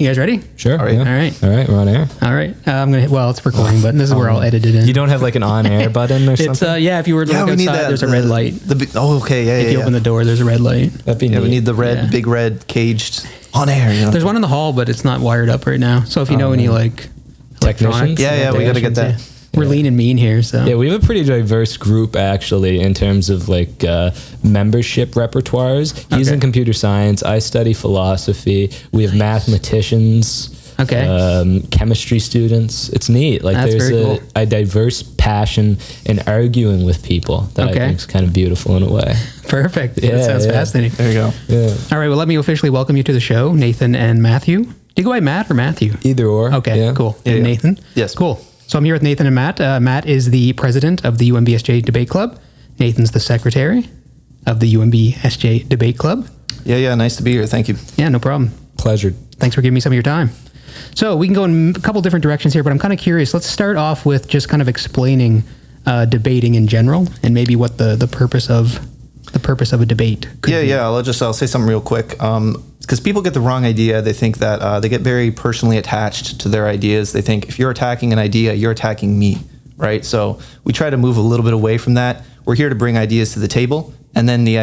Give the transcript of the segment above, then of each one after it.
You guys ready? Sure. All right. Yeah. All right. We're on air. All right. It's recording, but this is where I'll edit it in. You don't have like an on-air button or something? It's, if you were to look outside, there's a red light. Okay, yeah, If you open the door, there's a red light. That'd be neat. we need the red, big red caged on air. You know? There's one in the hall, but it's not wired up right now. So if you know any like technicians? Yeah, we got to get that. We're lean and mean here, so. Yeah, we have a pretty diverse group actually in terms of like membership repertoires. He's in computer science. I study philosophy. We have mathematicians. Okay. Chemistry students. It's neat. Like That's there's very cool. a diverse passion in arguing with people that I think is kind of beautiful in a way. Perfect. Yeah, That sounds fascinating. There you go. Yeah. All right, well, let me officially welcome you to the show, Nathan and Matthew. Do you go by Matt or Matthew? Either or. Okay, yeah. cool. Yeah, And yeah. Nathan? Yes. Cool. So I'm here with Nathan and Matt. Matt is the president of the UNBSJ Debate Club. Nathan's the secretary of the UNBSJ Debate Club. Yeah. Nice to be here. Thank you. Yeah, no problem. Pleasure. Thanks for giving me some of your time. So we can go in a couple different directions here, but I'm kind of curious. Let's start off with just kind of explaining debating in general and maybe what the purpose of a debate could be. Yeah. I'll say something real quick. Because people get the wrong idea. They think that they get very personally attached to their ideas. They think if you're attacking an idea, you're attacking me, right? So we try to move a little bit away from that. We're here to bring ideas to the table. And then the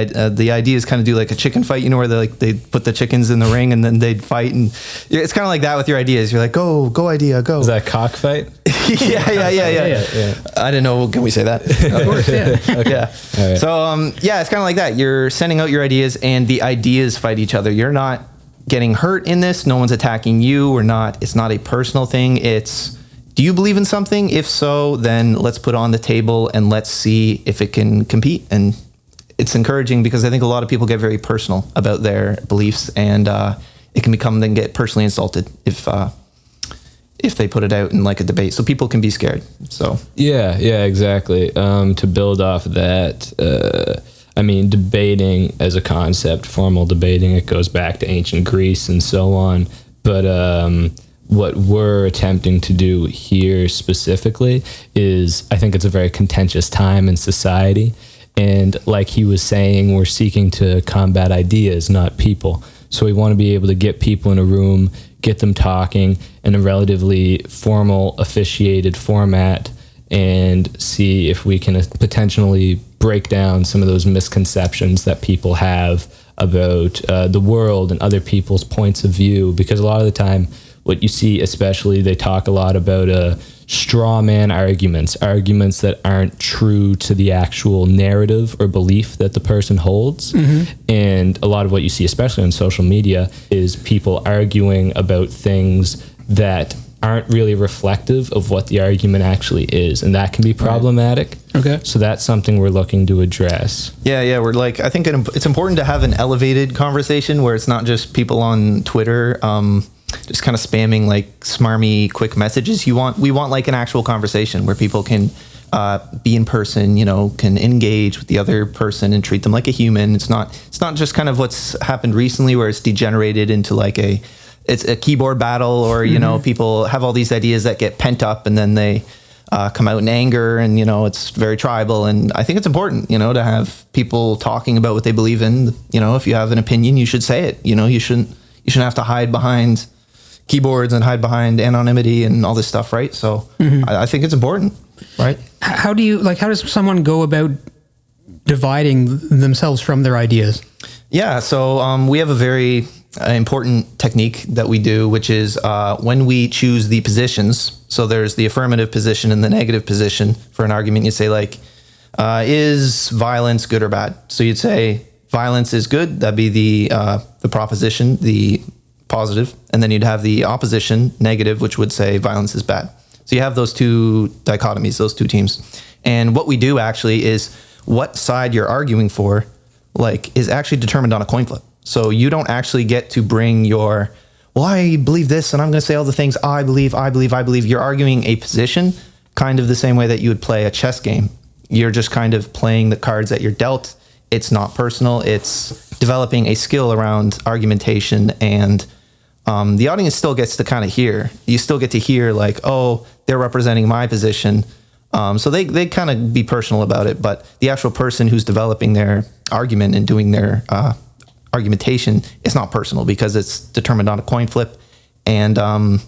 ideas kind of do like a chicken fight, where they put the chickens in the ring and then they'd fight. And it's kind of like that with your ideas. You're like, go idea, go. Is that a cockfight? Yeah. I didn't know. Can we say that? Of course, yeah. Okay. All right. So, it's kind of like that. You're sending out your ideas and the ideas fight each other. You're not getting hurt in this. No one's attacking you or not. It's not a personal thing. It's, do you believe in something? If so, then let's put it on the table and let's see if it can compete. And it's encouraging because I think a lot of people get very personal about their beliefs and it can then get personally insulted if they put it out in like a debate. So people can be scared. So Yeah, exactly. To build off of that, debating as a concept, formal debating, it goes back to ancient Greece and so on. But what we're attempting to do here specifically is, I think it's a very contentious time in society. And like he was saying, we're seeking to combat ideas, not people. So we want to be able to get people in a room, get them talking in a relatively formal, officiated format, and see if we can potentially break down some of those misconceptions that people have about the world and other people's points of view. Because a lot of the time, what you see, especially, they talk a lot about straw man arguments that aren't true to the actual narrative or belief that the person holds. Mm-hmm. And a lot of what you see, especially on social media, is people arguing about things that aren't really reflective of what the argument actually is. And that can be problematic. Right. Okay. So that's something we're looking to address. Yeah. We're like, I think it's important to have an elevated conversation where it's not just people on Twitter, just kind of spamming like smarmy quick messages. We want like an actual conversation where people can be in person, can engage with the other person and treat them like a human. It's not just kind of what's happened recently where it's degenerated into like it's a keyboard battle or, people have all these ideas that get pent up and then they come out in anger and, it's very tribal. And I think it's important, to have people talking about what they believe in. If you have an opinion, you should say it. You shouldn't have to hide behind keyboards and hide behind anonymity and all this stuff, right? So I think it's important, right? How does someone go about dividing themselves from their ideas? Yeah, so we have a very important technique that we do, which is when we choose the positions. So there's the affirmative position and the negative position for an argument. You say like, is violence good or bad? So you'd say violence is good. That'd be the proposition, the positive, and then you'd have the opposition, negative, which would say violence is bad. So you have those two dichotomies, those two teams. And what we do actually is what side you're arguing for, is actually determined on a coin flip. So you don't actually get to bring your, well, I believe this, and I'm going to say all the things I believe. You're arguing a position kind of the same way that you would play a chess game. You're just kind of playing the cards that you're dealt. It's not personal. It's developing a skill around argumentation, and the audience still gets to kind of hear. You still get to hear like, oh, they're representing my position. So they kind of be personal about it, but the actual person who's developing their argument and doing their argumentation is not personal because it's determined on a coin flip, And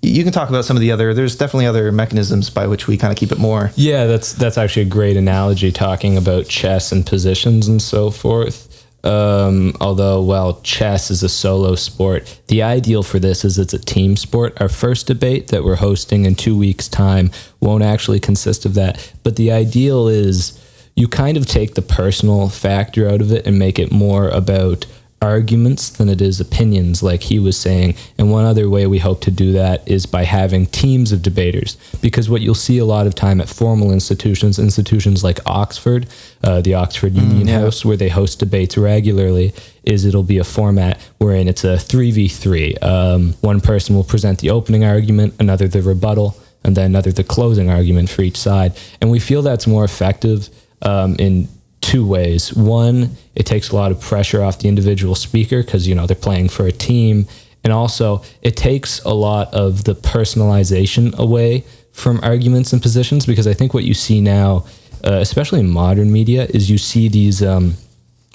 you can talk about some of the other. There's definitely other mechanisms by which we kind of keep it more. Yeah, that's actually a great analogy, talking about chess and positions and so forth. Although, well, chess is a solo sport, the ideal for this is it's a team sport. Our first debate that we're hosting in 2 weeks' time won't actually consist of that. But the ideal is you kind of take the personal factor out of it and make it more about arguments than it is opinions, like he was saying. And one other way we hope to do that is by having teams of debaters, because what you'll see a lot of time at formal institutions like Oxford, the Oxford Union House, where they host debates regularly, is it'll be a format wherein it's a 3v3. One person will present the opening argument, another the rebuttal, and then another the closing argument for each side. And we feel that's more effective in two ways. One, it takes a lot of pressure off the individual speaker because, you know, they're playing for a team. And also, it takes a lot of the personalization away from arguments and positions, because I think what you see now, especially in modern media, is you see these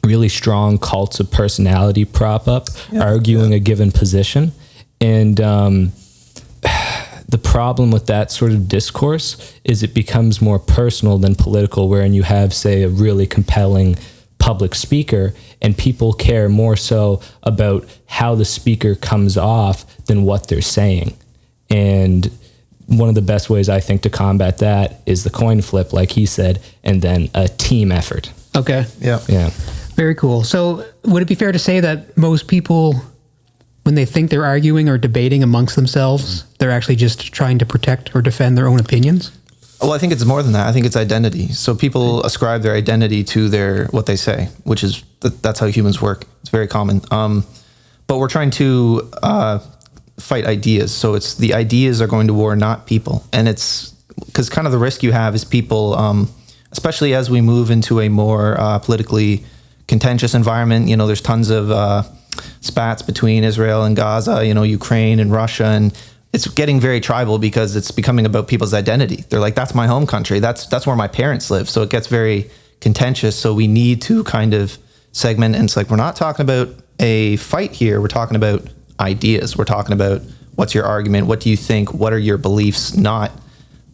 really strong cults of personality prop up, arguing a given position. And the problem with that sort of discourse is it becomes more personal than political, wherein you have, say, a really compelling public speaker, and people care more so about how the speaker comes off than what they're saying. And one of the best ways, I think, to combat that is the coin flip, like he said, and then a team effort. Okay. Yeah. Very cool. So would it be fair to say that most people, when they think they're arguing or debating amongst themselves, they're actually just trying to protect or defend their own opinions? Well, I think it's more than that. I think it's identity. So people ascribe their identity to what they say, which is that's how humans work. It's very common. But we're trying to fight ideas. So it's the ideas are going to war, not people. And it's because kind of the risk you have is people, especially as we move into a more politically contentious environment. You know, there's tons of spats between Israel and Gaza, you know, Ukraine and Russia, and it's getting very tribal because it's becoming about people's identity. They're like, that's my home country. That's where my parents live. So it gets very contentious. So we need to kind of segment. And it's like, we're not talking about a fight here. We're talking about ideas. We're talking about what's your argument? What do you think? What are your beliefs? Not,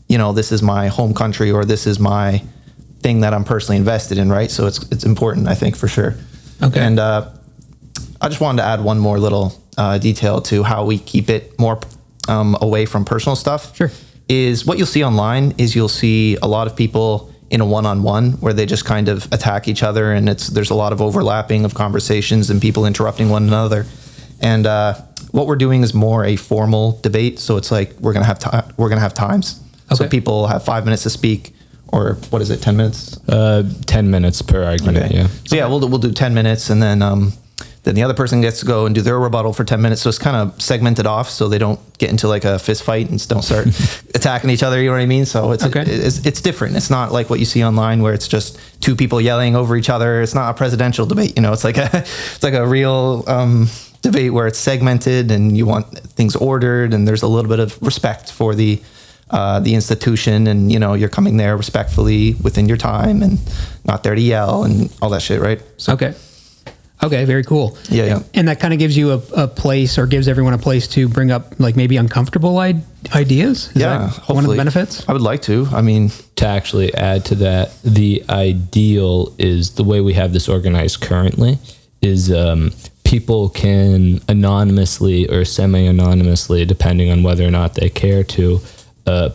you know, this is my home country or this is my thing that I'm personally invested in, right? So it's important, I think, for sure. Okay. And I just wanted to add one more little detail to how we keep it more away from personal stuff. Sure. Is what you'll see online is you'll see a lot of people in a one-on-one where they just kind of attack each other, and there's a lot of overlapping of conversations and people interrupting one another. And what we're doing is more a formal debate. So it's like we're gonna have times. Okay. So people have 5 minutes to speak, or what is it, 10 minutes? 10 minutes per argument. Okay. Yeah. So yeah, we'll do 10 minutes, and then the other person gets to go and do their rebuttal for 10 minutes. So it's kind of segmented off so they don't get into like a fist fight and don't start attacking each other. You know what I mean? So it's different. It's not like what you see online where it's just two people yelling over each other. It's not a presidential debate. You know, it's like a real debate where it's segmented and you want things ordered and there's a little bit of respect for the institution, and you know, you're coming there respectfully within your time and not there to yell and all that shit, right? So, Okay, very cool. Yeah. And that kind of gives you a place, or gives everyone a place to bring up like maybe uncomfortable ideas? Is that hopefully. One of the benefits? I would like to. I mean, to actually add to that, the ideal is the way we have this organized currently is people can anonymously or semi-anonymously, depending on whether or not they care to,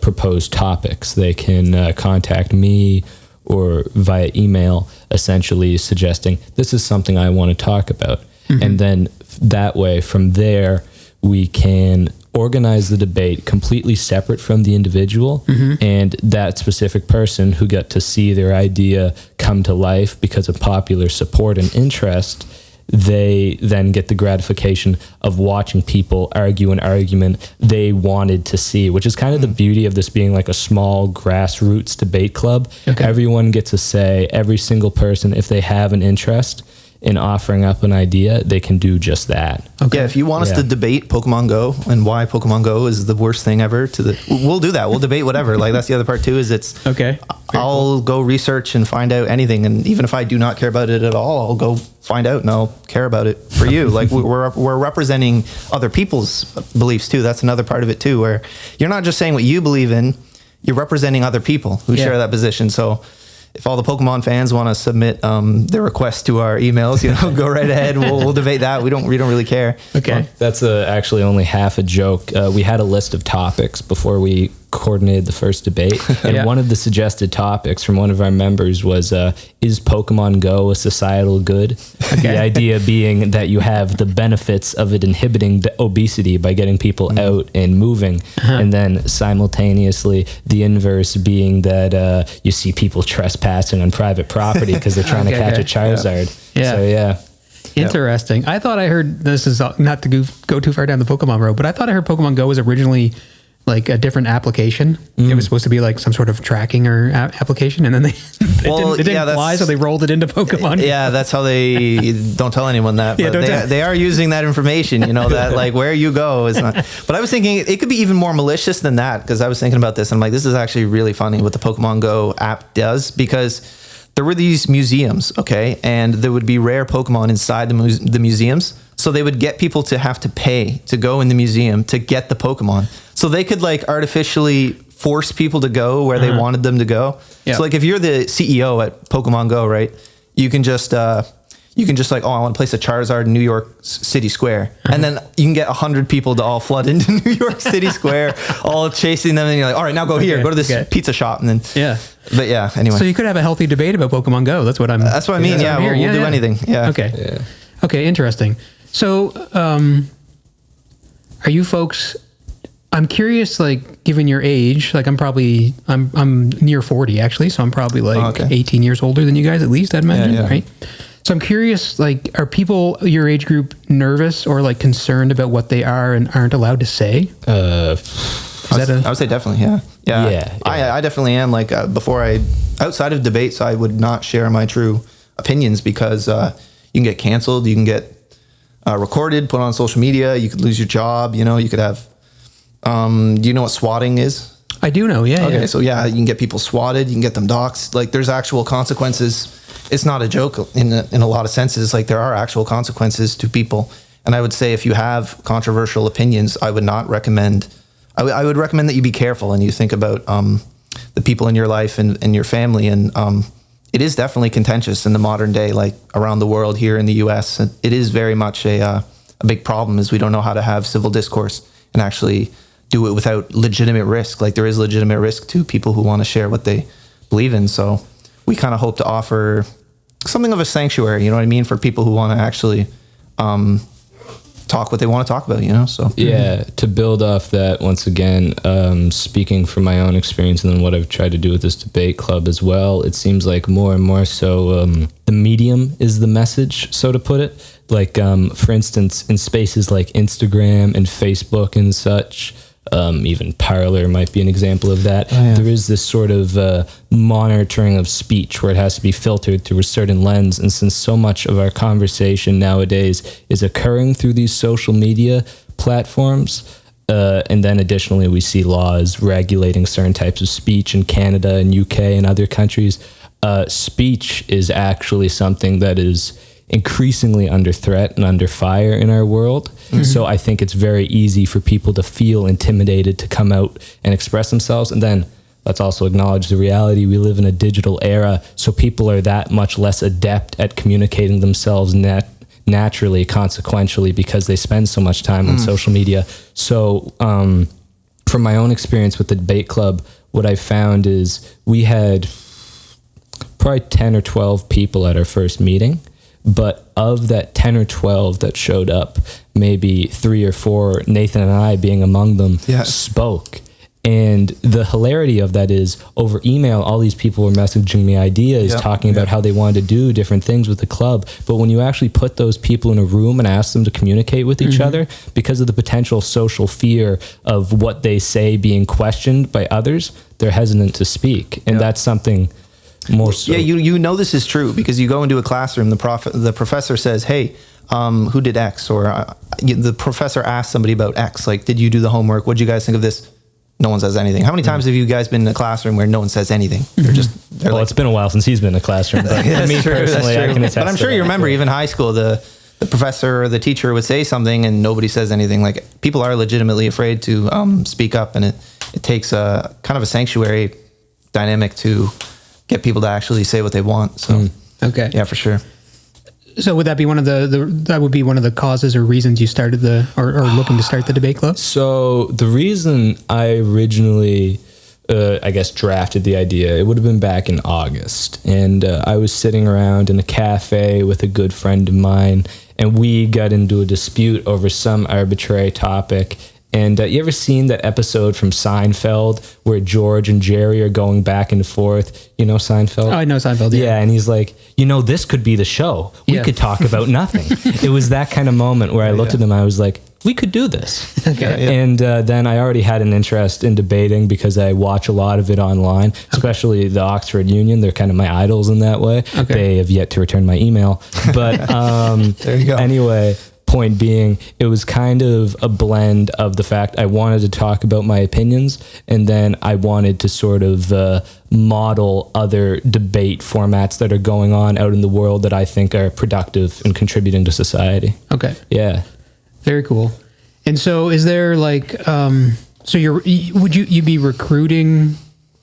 propose topics. They can contact me or via email, essentially suggesting this is something I want to talk about. Mm-hmm. And then that way, from there, we can organize the debate completely separate from the individual, and that specific person who got to see their idea come to life because of popular support and interest. They then get the gratification of watching people argue an argument they wanted to see, which is kind of the beauty of this being like a small grassroots debate club. Okay. Everyone gets a say, every single person, if they have an interest, in offering up an idea, they can do just that. Okay. Yeah, if you want us to debate Pokemon Go and why Pokemon Go is the worst thing ever, we'll do that. We'll debate whatever. Like, that's the other part too. Is okay. I'll go research and find out anything, and even if I do not care about it at all, I'll go find out and I'll care about it for you. Like, we're representing other people's beliefs too. That's another part of it too, where you're not just saying what you believe in, you're representing other people who share that position. So if all the Pokemon fans want to submit their requests to our emails, go right ahead. We'll debate that. We don't really care. Okay. Well, that's actually only half a joke. We had a list of topics before we coordinated the first debate, and one of the suggested topics from one of our members was, is Pokemon Go a societal good? Okay. The idea being that you have the benefits of it inhibiting obesity by getting people out and moving, and then simultaneously the inverse being that you see people trespassing on private property because they're trying to catch a Charizard. So Interesting. I thought I heard, this is not to go too far down the Pokemon road, but I thought I heard Pokemon Go was originally like a different application. It was supposed to be like some sort of tracking or application, and then it didn't fly, so they rolled it into Pokemon. Yeah, that's how they don't tell anyone that. But they are using that information, that like where you go is not. But I was thinking it could be even more malicious than that, because I was thinking about this and I'm like, this is actually really funny what the Pokemon Go app does, because there were these museums, okay, and there would be rare Pokemon inside the museums. So they would get people to have to pay to go in the museum to get the Pokemon. So they could like artificially force people to go where they wanted them to go. So like if you're the CEO at Pokemon Go, right, you can just like, oh, I want to place a Charizard in New York City Square. And then you can get 100 people to all flood into New York City Square, all chasing them. And you're like, all right, now go here, go to this pizza shop. And then, but yeah, anyway. So you could have a healthy debate about Pokemon Go. That's what I mean. Yeah, we'll do anything. Yeah. Okay. Yeah. Okay. Interesting. So, are you folks, I'm curious, like, given your age, like I'm near 40 actually. So I'm probably like 18 years older than you guys, at least I'd imagine. Right. So I'm curious, like, are people your age group nervous or like concerned about what they are and aren't allowed to say? I would say definitely. Yeah. I definitely am. Like, outside of debates, I would not share my true opinions, because you can get canceled, you can get recorded, put on social media, you could lose your job, you could have, do you know what swatting is? I do know, Okay, so you can get people swatted, you can get them doxxed, like there's actual consequences. It's not a joke in a lot of senses, like there are actual consequences to people. And I would say if you have controversial opinions, I would not recommend, I would recommend that you be careful and you think about the people in your life and your family. And it is definitely contentious in the modern day, like around the world, here in the US. It is very much a big problem, is we don't know how to have civil discourse and actually do it without legitimate risk. Like there is legitimate risk to people who want to share what they believe in. So we kind of hope to offer something of a sanctuary, you know what I mean, for people who want to actually talk what they want to talk about, so. Yeah, to build off that, once again, speaking from my own experience and then what I've tried to do with this debate club as well, it seems like more and more so the medium is the message, so to put it. Like, for instance, in spaces like Instagram and Facebook and such, even Parler might be an example of that. There is this sort of monitoring of speech where it has to be filtered through a certain lens. And since so much of our conversation nowadays is occurring through these social media platforms, and then additionally we see laws regulating certain types of speech in Canada and UK and other countries, speech is actually something that is increasingly under threat and under fire in our world. So I think it's very easy for people to feel intimidated to come out and express themselves. And then let's also acknowledge the reality, we live in a digital era, so people are that much less adept at communicating themselves naturally, consequentially, because they spend so much time on social media. So from my own experience with the debate club, what I found is we had probably 10 or 12 people at our first meeting. But of that 10 or 12 that showed up, maybe 3 or 4, Nathan and I being among them, spoke. And the hilarity of that is, over email, all these people were messaging me ideas, talking about how they wanted to do different things with the club. But when you actually put those people in a room and ask them to communicate with each other, because of the potential social fear of what they say being questioned by others, they're hesitant to speak. And that's something More so. Yeah, you know this is true because you go into a classroom, the professor says, hey, who did X? Or the professor asks somebody about X, like, did you do the homework? What do you guys think of this? No one says anything. How many times have you guys been in a classroom where no one says anything? They're Well, it's been a while since he's been in a classroom, but for me personally, I can attest. But I'm sure you remember, even high school, the professor or the teacher would say something and nobody says anything. Like, people are legitimately afraid to speak up, and it takes a kind of a sanctuary dynamic to get people to actually say what they want. So, Okay. yeah, for sure. So would that be one of that would be one of the causes or reasons you started or looking to start the debate club? So the reason I originally, I guess, drafted the idea, it would have been back in August. And I was sitting around in a cafe with a good friend of mine, and we got into a dispute over some arbitrary topic. And you ever seen that episode from Seinfeld where George and Jerry are going back and forth? You know Seinfeld? Oh, I know Seinfeld. Yeah, and he's like, this could be the show. We could talk about nothing. It was that kind of moment where I looked at them, I was like, we could do this. Okay. Yeah. And then I already had an interest in debating because I watch a lot of it online, especially the Oxford Union. They're kind of my idols in that way. Okay. They have yet to return my email. But There you go. Anyway, point being, it was kind of a blend of the fact I wanted to talk about my opinions, and then I wanted to sort of model other debate formats that are going on out in the world that I think are productive and contributing to society. Okay. Yeah. Very cool. And so is there like, so would you be recruiting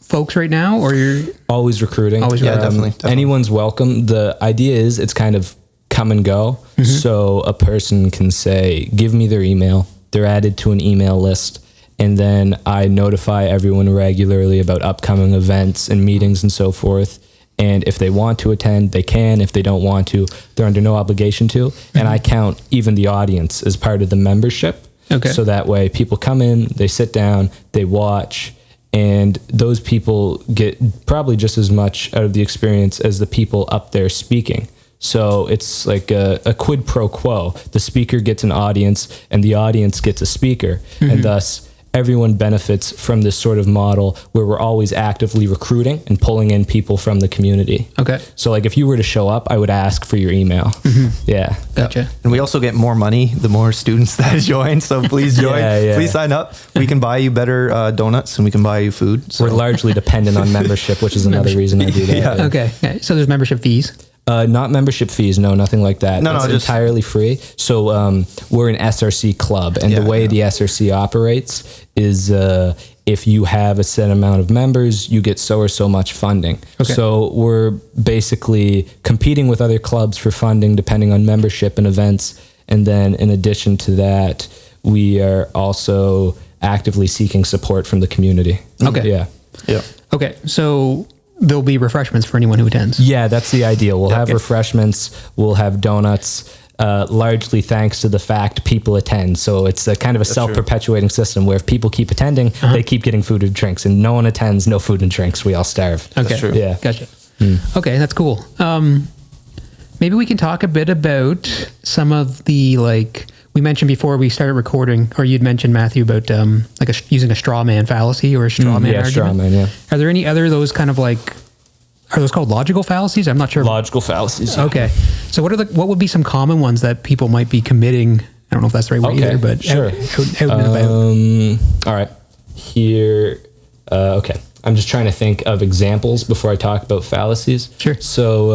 folks right now, or you're Always recruiting. Always Yeah, recruiting. definitely. Anyone's welcome. The idea is it's kind of come and go. So a person can say, give me their email. They're added to an email list. And then I notify everyone regularly about upcoming events and meetings and so forth. And if they want to attend, they can. If they don't want to, they're under no obligation to. And I count even the audience as part of the membership. Okay. So that way people come in, they sit down, they watch, and those people get probably just as much out of the experience as the people up there speaking. So it's like a quid pro quo. The speaker gets an audience and the audience gets a speaker. And thus everyone benefits from this sort of model where we're always actively recruiting and pulling in people from the community. Okay. So like if you were to show up, I would ask for your email. Yeah. Gotcha. And we also get more money the more students that join. So please join. Yeah. Please sign up. We can buy you better donuts and we can buy you food. So We're largely dependent on membership, which is another reason I do that. Yeah. Okay. So there's membership fees. Not membership fees, no, nothing like that. No, it's just entirely free. So we're an SRC club, and the way the SRC operates is if you have a set amount of members, you get so or so much funding. Okay. So we're basically competing with other clubs for funding depending on membership and events. And then in addition to that, we are also actively seeking support from the community. Okay. Yeah. yeah. Okay. So there'll be refreshments for anyone who attends. Yeah, that's the ideal. We'll have Okay. refreshments. We'll have donuts, largely thanks to the fact people attend. So it's a kind of a self-perpetuating system where if people keep attending, they keep getting food and drinks. And no one attends, no food and drinks. We all starve. Okay. true. Yeah. Gotcha. Okay, that's cool. Maybe we can talk a bit about some of the, like, we mentioned before we started recording, or you'd mentioned, Matthew, about using a straw man fallacy or a straw man argument. straw man, yeah. Are there any other those kind of like, are those called logical fallacies? I'm not sure. Logical fallacies. Okay. So what would be some common ones that people might be committing? I don't know if that's the right word Okay, either, but sure. out and about. All right. Here. Okay. I'm just trying to think of examples before I talk about fallacies. Sure. So,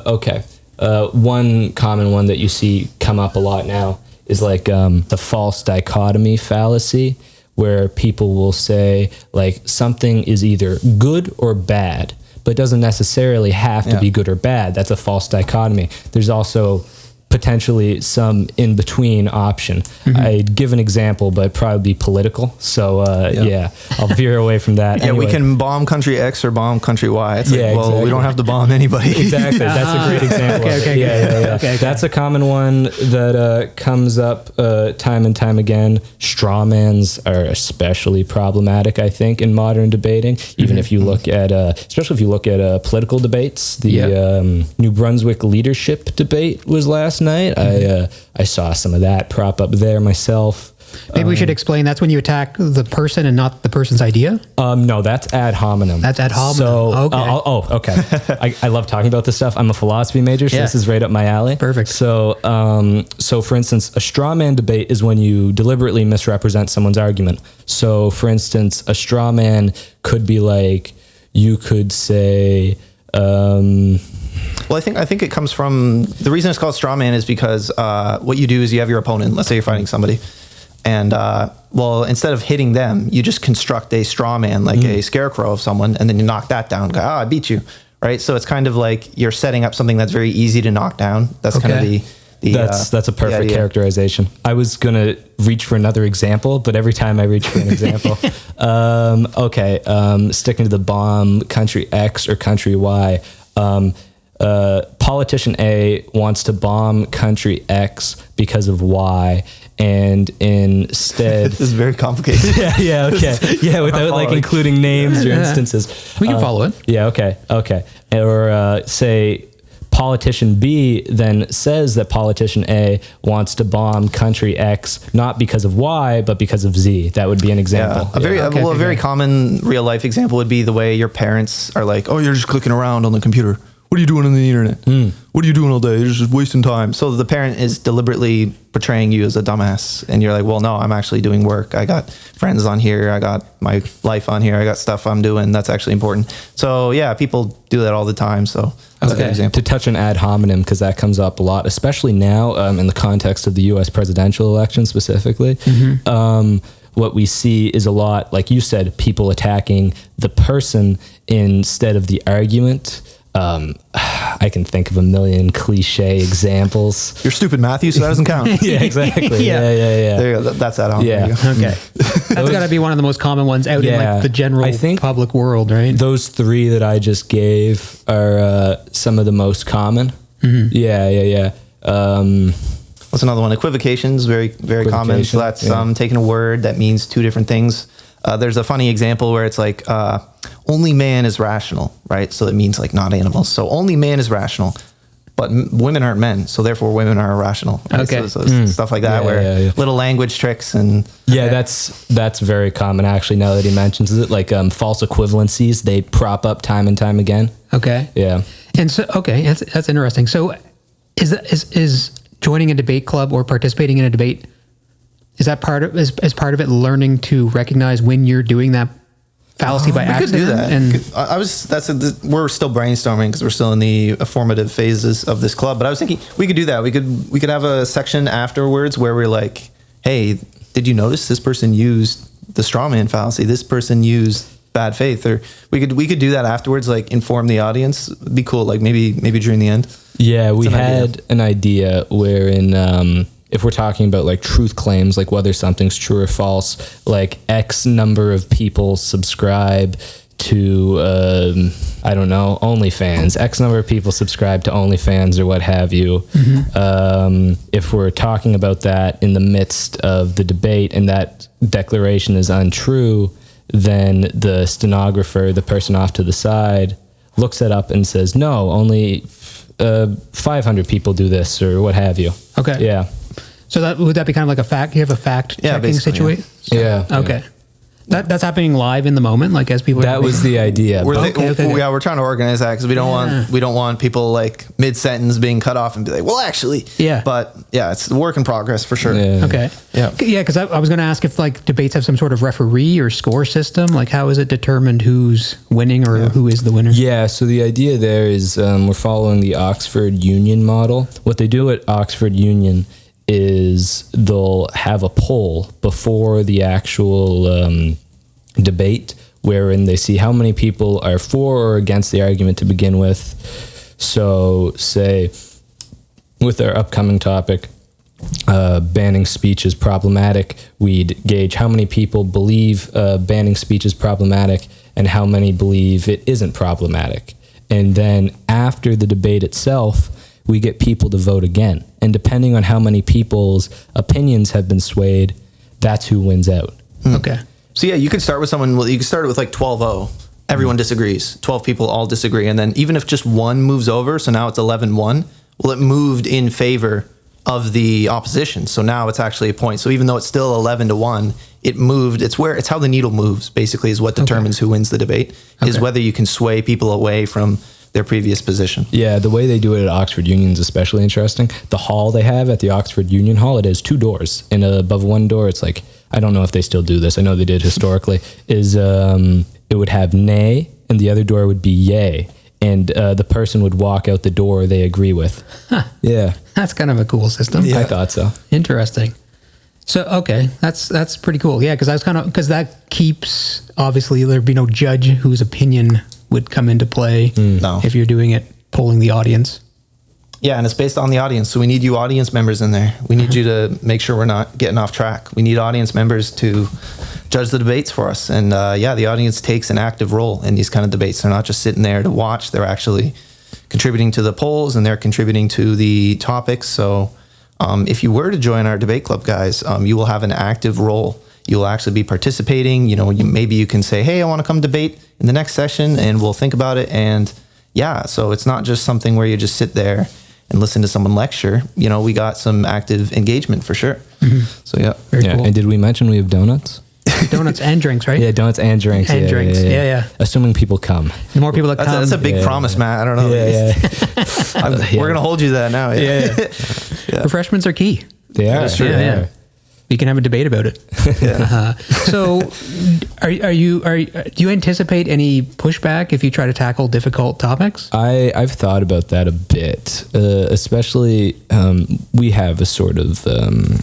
okay. One common one that you see come up a lot now is like the false dichotomy fallacy, where people will say like something is either good or bad, but doesn't necessarily have to be good or bad. That's a false dichotomy. There's also potentially some in-between option. I'd give an example, but it'd probably be political. So I'll veer away from that. Yeah, Anyway. we can bomb country X or bomb country Y. It's Yeah, like, well, exactly. we don't have to bomb anybody. Exactly. That's a great example. Okay, of it. okay, Yeah. okay. That's a common one that comes up time and time again. Strawmans are especially problematic, I think, in modern debating. Even if you look at, especially if you look at political debates, the New Brunswick leadership debate was last night. I saw some of that prop up there myself. Maybe we should explain that's when you attack the person and not the person's idea? No, that's ad hominem. That's ad hominem. So, Okay. okay. I love talking about this stuff. I'm a philosophy major, so this is right up my alley. Perfect. So, so for instance, a straw man debate is when you deliberately misrepresent someone's argument. So, for instance, a straw man could be like, you could say, well, I think it comes from, the reason it's called straw man is because what you do is you have your opponent. Let's say you're fighting somebody. And, well, instead of hitting them, you just construct a straw man, like a scarecrow of someone, and then you knock that down. Go, I beat you, right? So it's kind of like you're setting up something that's very easy to knock down. That's kind of that's a perfect characterization. I was going to reach for another example, but every time I reach for an example, sticking to the bomb, country X or country Y, politician A wants to bomb country X because of Y. And instead, this is very complicated. Without like including names or instances, we can follow it. Okay. Or say politician B then says that politician A wants to bomb country X not because of Y but because of Z. That would be an example. A very common real life example would be the way your parents are like, "Oh, you're just clicking around on the computer. What are you doing on the internet? What are you doing all day? You're just wasting time." So the parent is deliberately portraying you as a dumbass. And you're like, well, no, I'm actually doing work. I got friends on here. I got my life on here. I got stuff I'm doing. That's actually important. So yeah, people do that all the time. So that's a good example. To touch on ad hominem, because that comes up a lot, especially now in the context of the U.S. presidential election specifically. What we see is a lot, like you said, people attacking the person instead of the argument. I can think of a million cliche examples. You're stupid, Matthew, so that doesn't count. Yeah, exactly. Yeah. There you go. That's that on. Yeah. Okay. That's got to be one of the most common ones out in like the general public world, right? Those three that I just gave are some of the most common. Yeah. What's another one? Equivocations, very common. So that's taking a word that means two different things. There's a funny example where it's like, only man is rational, right? So it means like not animals. So only man is rational, but women aren't men. So therefore women are irrational. Right? Okay. So stuff like that little language tricks and. Yeah, that's very common actually now that he mentions it. Like false equivalencies, they prop up time and time again. Okay. Yeah. And so, that's interesting. So is joining a debate club or participating in a debate, is that part of it learning to recognize when you're doing that fallacy by accident? We could do that. And we're still brainstorming because we're still in the formative phases of this club. But I was thinking we could do that. We could have a section afterwards where we're like, hey, did you notice this person used the straw man fallacy? This person used bad faith. Or we could do that afterwards, like inform the audience. It'd be cool. Like maybe during the end. Yeah, we had an idea wherein if we're talking about like truth claims, like whether something's true or false, like X number of people subscribe to, I don't know, OnlyFans, X number of people subscribe to OnlyFans or what have you. If we're talking about that in the midst of the debate and that declaration is untrue, then the stenographer, the person off to the side, looks it up and says, no, only 500 people do this or what have you. Okay. Yeah. So would that be kind of like a fact? You have a fact checking situation? Yeah. Okay. Yeah. That's happening live in the moment, like as people. That was the idea. We're trying to organize that because we don't want people like mid sentence being cut off and be like, well, actually, But it's a work in progress for sure. Yeah. Okay. Yeah. Because I was going to ask if like debates have some sort of referee or score system. Like how is it determined who's winning or who is the winner? Yeah. So the idea there is we're following the Oxford Union model. What they do at Oxford Union is they'll have a poll before the actual debate wherein they see how many people are for or against the argument to begin with. So say with our upcoming topic, banning speech is problematic, we'd gauge how many people believe banning speech is problematic and how many believe it isn't problematic. And then after the debate itself, we get people to vote again. And depending on how many people's opinions have been swayed, that's who wins out. Okay. So yeah, you could start with you could start with like 12-0. Everyone disagrees. 12 people all disagree. And then even if just one moves over, so now it's 11-1, well, it moved in favor of the opposition. So now it's actually a point. So even though it's still 11-1, it moved. It's how the needle moves, basically, is what determines who wins the debate, is whether you can sway people away from their previous position. Yeah, the way they do it at Oxford Union is especially interesting. The hall they have at the Oxford Union Hall, it has 2 doors. And above one door, it's like, I don't know if they still do this. I know they did historically, is it would have nay, and the other door would be yay. And the person would walk out the door they agree with. Huh. Yeah. That's kind of a cool system. I thought so. Interesting. So, okay, that's pretty cool. Yeah, because that keeps, obviously, there'd be no judge whose opinion would come into play No. if you're doing it, polling the audience. Yeah, and it's based on the audience. So we need you audience members in there. We need you to make sure we're not getting off track. We need audience members to judge the debates for us. And the audience takes an active role in these kind of debates. They're not just sitting there to watch. They're actually contributing to the polls, and they're contributing to the topics. So if you were to join our debate club, guys, you will have an active role. You'll actually be participating. Maybe you can say, hey, I want to come debate in the next session, and we'll think about it. And yeah, so it's not just something where you just sit there and listen to someone lecture. We got some active engagement for sure. So yeah. Very cool. And did we mention we have donuts? Donuts and drinks, right? Yeah, donuts and drinks. And drinks. Yeah. Assuming people come. The more people that come. That's a big promise, Matt. I don't know. We're going to hold you to that now. Yeah. Refreshments are key. They are. That's true. Yeah. We can have a debate about it. So, do you anticipate any pushback if you try to tackle difficult topics? I've thought about that a bit, especially we have a sort of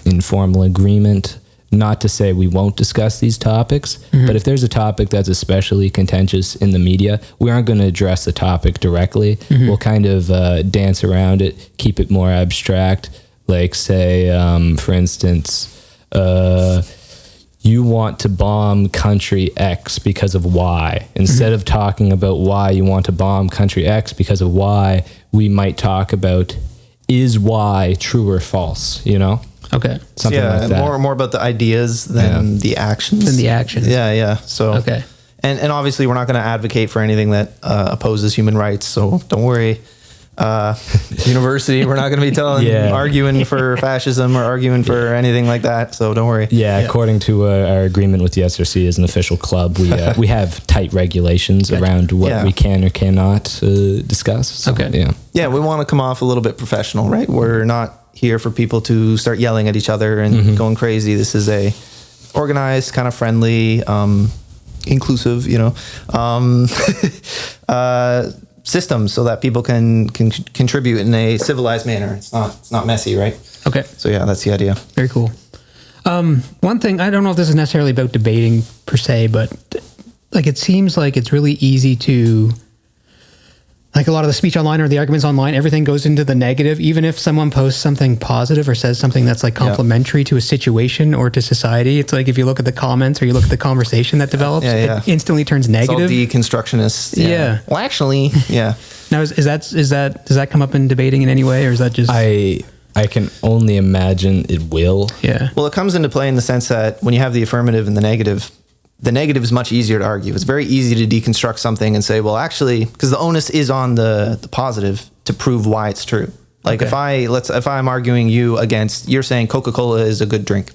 informal agreement not to say we won't discuss these topics, but if there's a topic that's especially contentious in the media, we aren't going to address the topic directly. We'll kind of dance around it, keep it more abstract. Like, say, for instance, you want to bomb country X because of Y. Instead of talking about why you want to bomb country X because of Y, we might talk about, is Y true or false, Okay. Something like that. More about the ideas than the actions. Yeah. So okay. And obviously we're not going to advocate for anything that opposes human rights. So don't worry. University, we're not going to be arguing for fascism or arguing for anything like that. So don't worry. Yeah. According to our agreement with the SRC as an official club, we have tight regulations around what we can or cannot discuss. So, okay. Yeah. We want to come off a little bit professional, right? We're not here for people to start yelling at each other and going crazy. This is a organized, kind of friendly, inclusive, system so that people can contribute in a civilized manner. It's not messy, right? Okay. So yeah, that's the idea. Very cool. One thing, I don't know if this is necessarily about debating per se, but like it seems like it's really easy to, like a lot of the speech online or the arguments online, everything goes into the negative. Even if someone posts something positive or says something that's like complimentary to a situation or to society, it's like if you look at the comments or you look at the conversation that develops, it instantly turns negative. It's all deconstructionists. Yeah. Well, actually, yeah. Now, is that does that come up in debating in any way, or is that just? I can only imagine it will. Yeah. Well, it comes into play in the sense that when you have the affirmative and the negative is much easier to argue. It's very easy to deconstruct something and say, well, actually, because the onus is on the positive to prove why it's true. Like if I'm arguing you against, you're saying Coca-Cola is a good drink.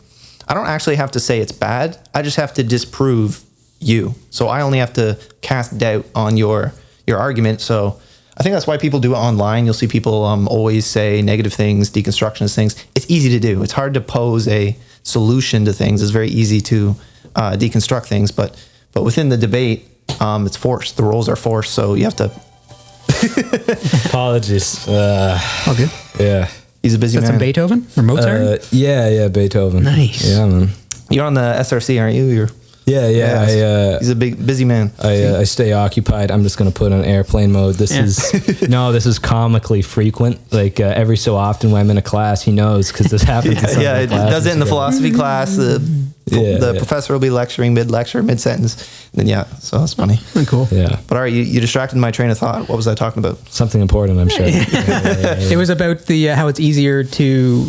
I don't actually have to say it's bad. I just have to disprove you. So I only have to cast doubt on your argument. So I think that's why people do it online. You'll see people always say negative things, deconstructionist things. It's easy to do. It's hard to pose a solution to things. It's very easy to deconstruct things, but within the debate, it's forced. The roles are forced, so you have to. Apologies. All good. Yeah. He's a busy man. Some Beethoven or Mozart? Yeah, Beethoven. Nice. Yeah, man. You're on the SRC, aren't you? Yeah. He's a busy man. I stay occupied. I'm just going to put on airplane mode. This is comically frequent. Like every so often when I'm in a class, he knows because this happens. It does it in the philosophy class. The professor will be lecturing mid-lecture, mid-sentence. Then so that's funny. Cool. Yeah. But all right, you distracted my train of thought. What was I talking about? Something important, I'm sure. It was about the how it's easier to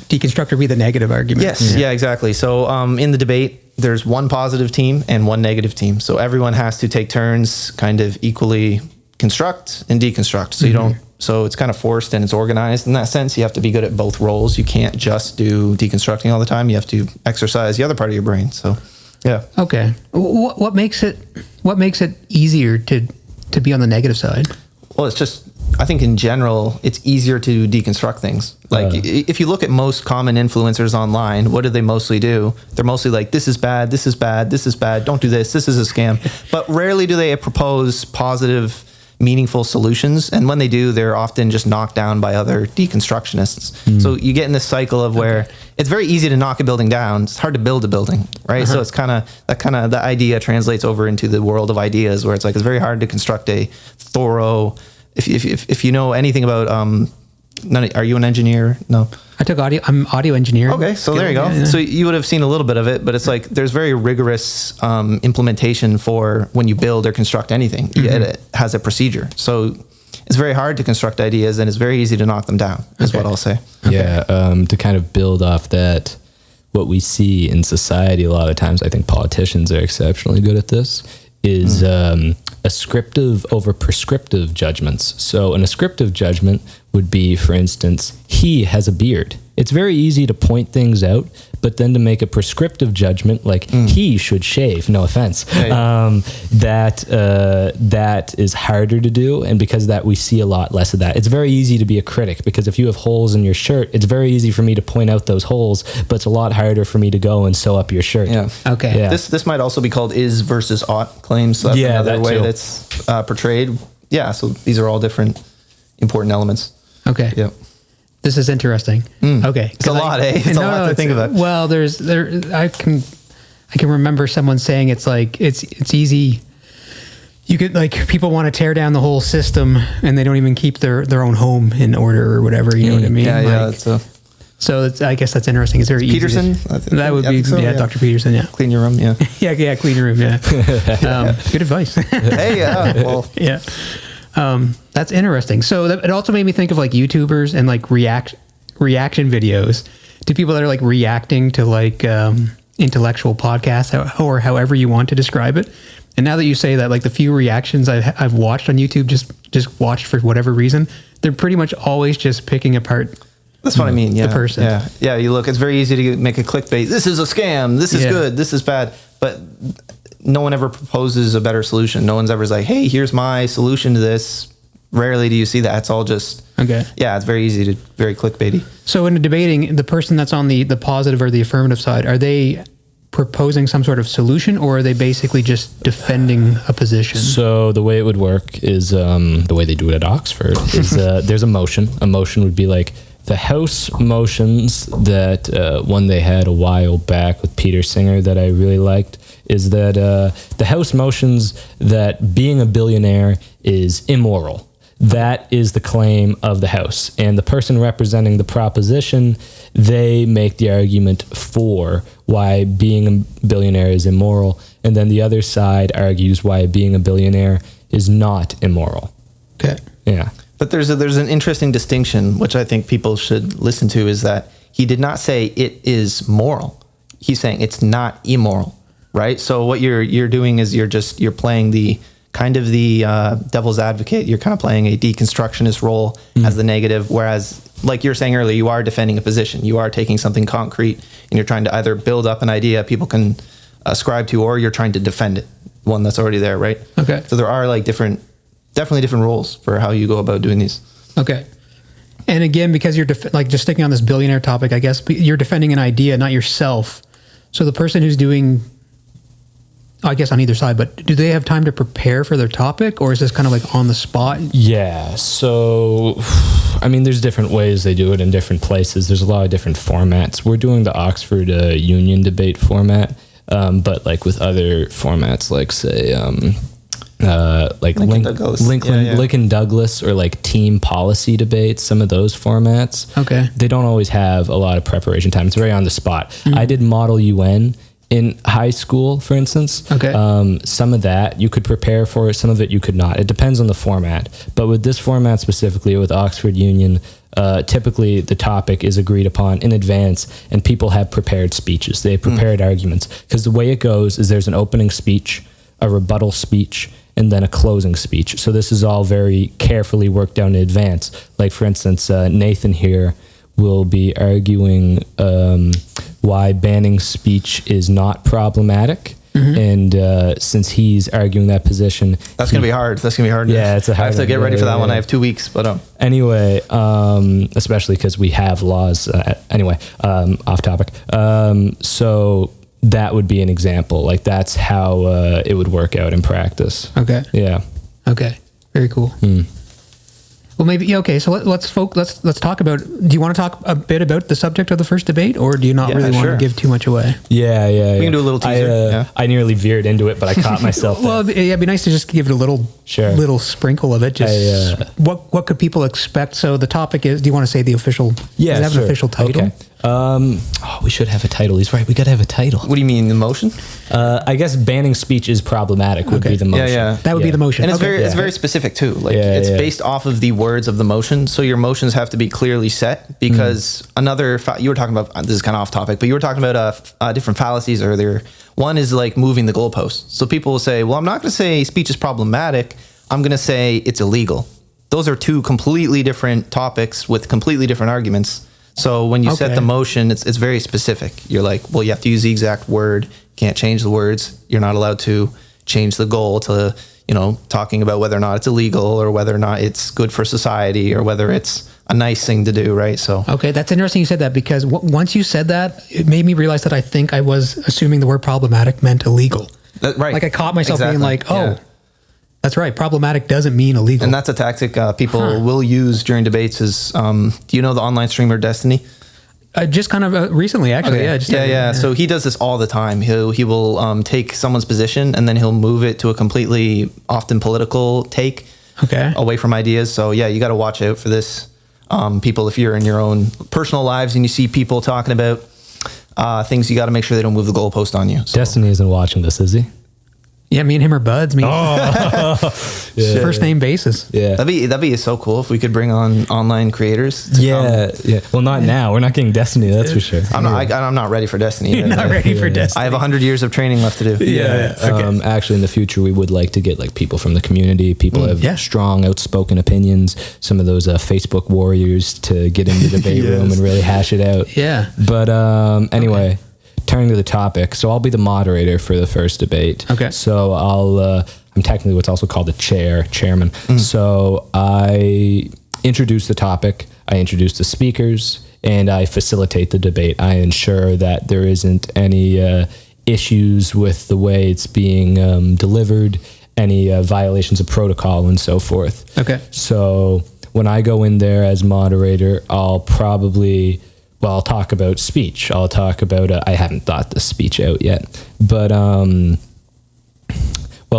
deconstruct or be the negative argument. Yes, yeah, exactly. So in the debate, there's one positive team and one negative team. So everyone has to take turns kind of equally construct and deconstruct. So you don't So it's kind of forced and it's organized in that sense. You have to be good at both roles. You can't just do deconstructing all the time. You have to exercise the other part of your brain. So, yeah. Okay. What makes it easier to be on the negative side? Well, it's just, I think in general, it's easier to deconstruct things. Like if you look at most common influencers online, what do they mostly do? They're mostly like, this is bad, this is bad, this is bad, don't do this is a scam. But rarely do they propose positive, meaningful solutions. And when they do, they're often just knocked down by other deconstructionists. So you get in this cycle of where it's very easy to knock a building down. It's hard to build a building, right? So it's the idea translates over into the world of ideas where it's like, it's very hard to construct a thorough, if you know anything about, are you an engineer? No. I took audio. I'm audio engineering. Okay, so there you go. Yeah. So you would have seen a little bit of it, but it's like there's very rigorous implementation for when you build or construct anything. It has a procedure. So it's very hard to construct ideas, and it's very easy to knock them down, is what I'll say. Yeah, to kind of build off that, what we see in society a lot of times, I think politicians are exceptionally good at this, is ascriptive over prescriptive judgments. So an ascriptive judgment would be, for instance, he has a beard. It's very easy to point things out, but then to make a prescriptive judgment, like he should shave, no offense, that is harder to do. And because of that, we see a lot less of that. It's very easy to be a critic, because if you have holes in your shirt, it's very easy for me to point out those holes, but it's a lot harder for me to go and sew up your shirt. Yeah. Okay. Yeah. This might also be called is versus ought claims. So that's another way that's portrayed. Yeah. So these are all different important elements. Okay. Yep. This is interesting. Okay. It's a lot, eh? It's a lot to think about. Well, I can remember someone saying it's like, it's easy. You could, like, people want to tear down the whole system and they don't even keep their own home in order or whatever. You know what I mean? Yeah, like, so I guess that's interesting. It's very easy. Peterson? That would be, Dr. Peterson, yeah. Clean your room, yeah. yeah, clean your room, yeah. Good advice. Hey, yeah. Well. Yeah. That's interesting. So it also made me think of like YouTubers and like reaction videos to people that are like reacting to like intellectual podcasts or however you want to describe it. And now that you say that, like the few reactions I've watched on YouTube, just watched for whatever reason, they're pretty much always just picking apart. That's what I mean. Yeah. The person. Yeah. You look, it's very easy to make a clickbait. This is a scam. This is good. This is bad. But no one ever proposes a better solution. No one's ever like, hey, here's my solution to this. Rarely do you see that. It's all just, it's very easy very clickbaity. So in debating, the person that's on the positive or the affirmative side, are they proposing some sort of solution, or are they basically just defending a position? So the way it would work is, the way they do it at Oxford is there's a motion. A motion would be like the House motions that one they had a while back with Peter Singer that I really liked, is that the House motions that being a billionaire is immoral. That is the claim of the House. And the person representing the proposition, they make the argument for why being a billionaire is immoral. And then the other side argues why being a billionaire is not immoral. Okay. Yeah. But there's an interesting distinction, which I think people should listen to, is that he did not say it is moral. He's saying it's not immoral, right? So what you're doing is you're playing the kind of the devil's advocate. You're kind of playing a deconstructionist role as the negative, whereas, like you were saying earlier, you are defending a position. You are taking something concrete and you're trying to either build up an idea people can ascribe to, or you're trying to defend it, one that's already there, right? Okay. So there are like definitely different roles for how you go about doing these. Okay. And again, because you're like just sticking on this billionaire topic, I guess you're defending an idea, not yourself. So the person who's doing, I guess on either side, but do they have time to prepare for their topic, or is this kind of like on the spot? Yeah. So, I mean, there's different ways they do it in different places. There's a lot of different formats. We're doing the Oxford Union debate format, but like with other formats, like say, like Lincoln Douglas, or like team policy debates, some of those formats. Okay. They don't always have a lot of preparation time. It's very on the spot. I did Model UN in high school, for instance. Okay. Some of that you could prepare for, some of it you could not. It depends on the format. But with this format specifically, with Oxford Union, typically the topic is agreed upon in advance and people have prepared speeches. They have prepared arguments. Because the way it goes is there's an opening speech, a rebuttal speech, and then a closing speech. So this is all very carefully worked out in advance. Like, for instance, Nathan here will be arguing why banning speech is not problematic. And since he's arguing that position, that's gonna be hard. Yeah, it's a hard. I have to get ready for that one. I have 2 weeks, but anyway, especially because we have laws. Anyway, off topic. So that would be an example. Like, that's how it would work out in practice. Okay. Yeah. Okay. Very cool. Well, maybe okay. So let's talk about. Do you want to talk a bit about the subject of the first debate, or do you not really want to give too much away? Yeah. We can do a little teaser. I nearly veered into it, but I caught myself. Well, it'd be nice to just give it a little sprinkle of it. Just what could people expect? So the topic is. Do you want to say the official? Yeah, does it have an official title? Okay. We should have a title. He's right. We got to have a title. What do you mean, the motion? I guess banning speech is problematic would be the motion. Yeah. That would be the motion. And it's very specific too. Like it's based off of the words of the motion. So your motions have to be clearly set because you were talking about, this is kind of off topic, but you were talking about different fallacies earlier. One is like moving the goalposts. So people will say, well, I'm not going to say speech is problematic. I'm going to say it's illegal. Those are two completely different topics with completely different arguments. So when you set the motion, it's very specific. You're like, well, you have to use the exact word. Can't change the words. You're not allowed to change the goal to, talking about whether or not it's illegal or whether or not it's good for society or whether it's a nice thing to do, right? So okay, that's interesting you said that because once you said that, it made me realize that I think I was assuming the word problematic meant illegal. Right. Like I caught myself being like, that's right. Problematic doesn't mean illegal. And that's a tactic people will use during debates is, do you know the online streamer Destiny? Just kind of recently, actually. Okay. Yeah. So he does this all the time. He will take someone's position and then he'll move it to a completely often political take away from ideas. So yeah, you got to watch out for this. People, if you're in your own personal lives and you see people talking about things, you got to make sure they don't move the goalpost on you. So. Destiny isn't watching this, is he? Yeah, me and him are buds. First name basis. Yeah, that'd be so cool if we could bring on online creators. Yeah. Well, not now. We're not getting Destiny. That's for sure. I'm not ready for Destiny. You're not ready for Destiny. I have 100 years of training left to do. Yeah. Okay. Actually, in the future, we would like to get like people from the community, people who have strong, outspoken opinions. Some of those Facebook warriors to get in the debate room and really hash it out. Yeah. But anyway. Turning to the topic, so I'll be the moderator for the first debate. Okay. So I'm technically what's also called the chairman. So I introduce the topic, I introduce the speakers, and I facilitate the debate. I ensure that there isn't any issues with the way it's being delivered, any violations of protocol, and so forth. Okay. So when I go in there as moderator, I'll talk about speech. I'll talk about, I haven't thought the speech out yet, but,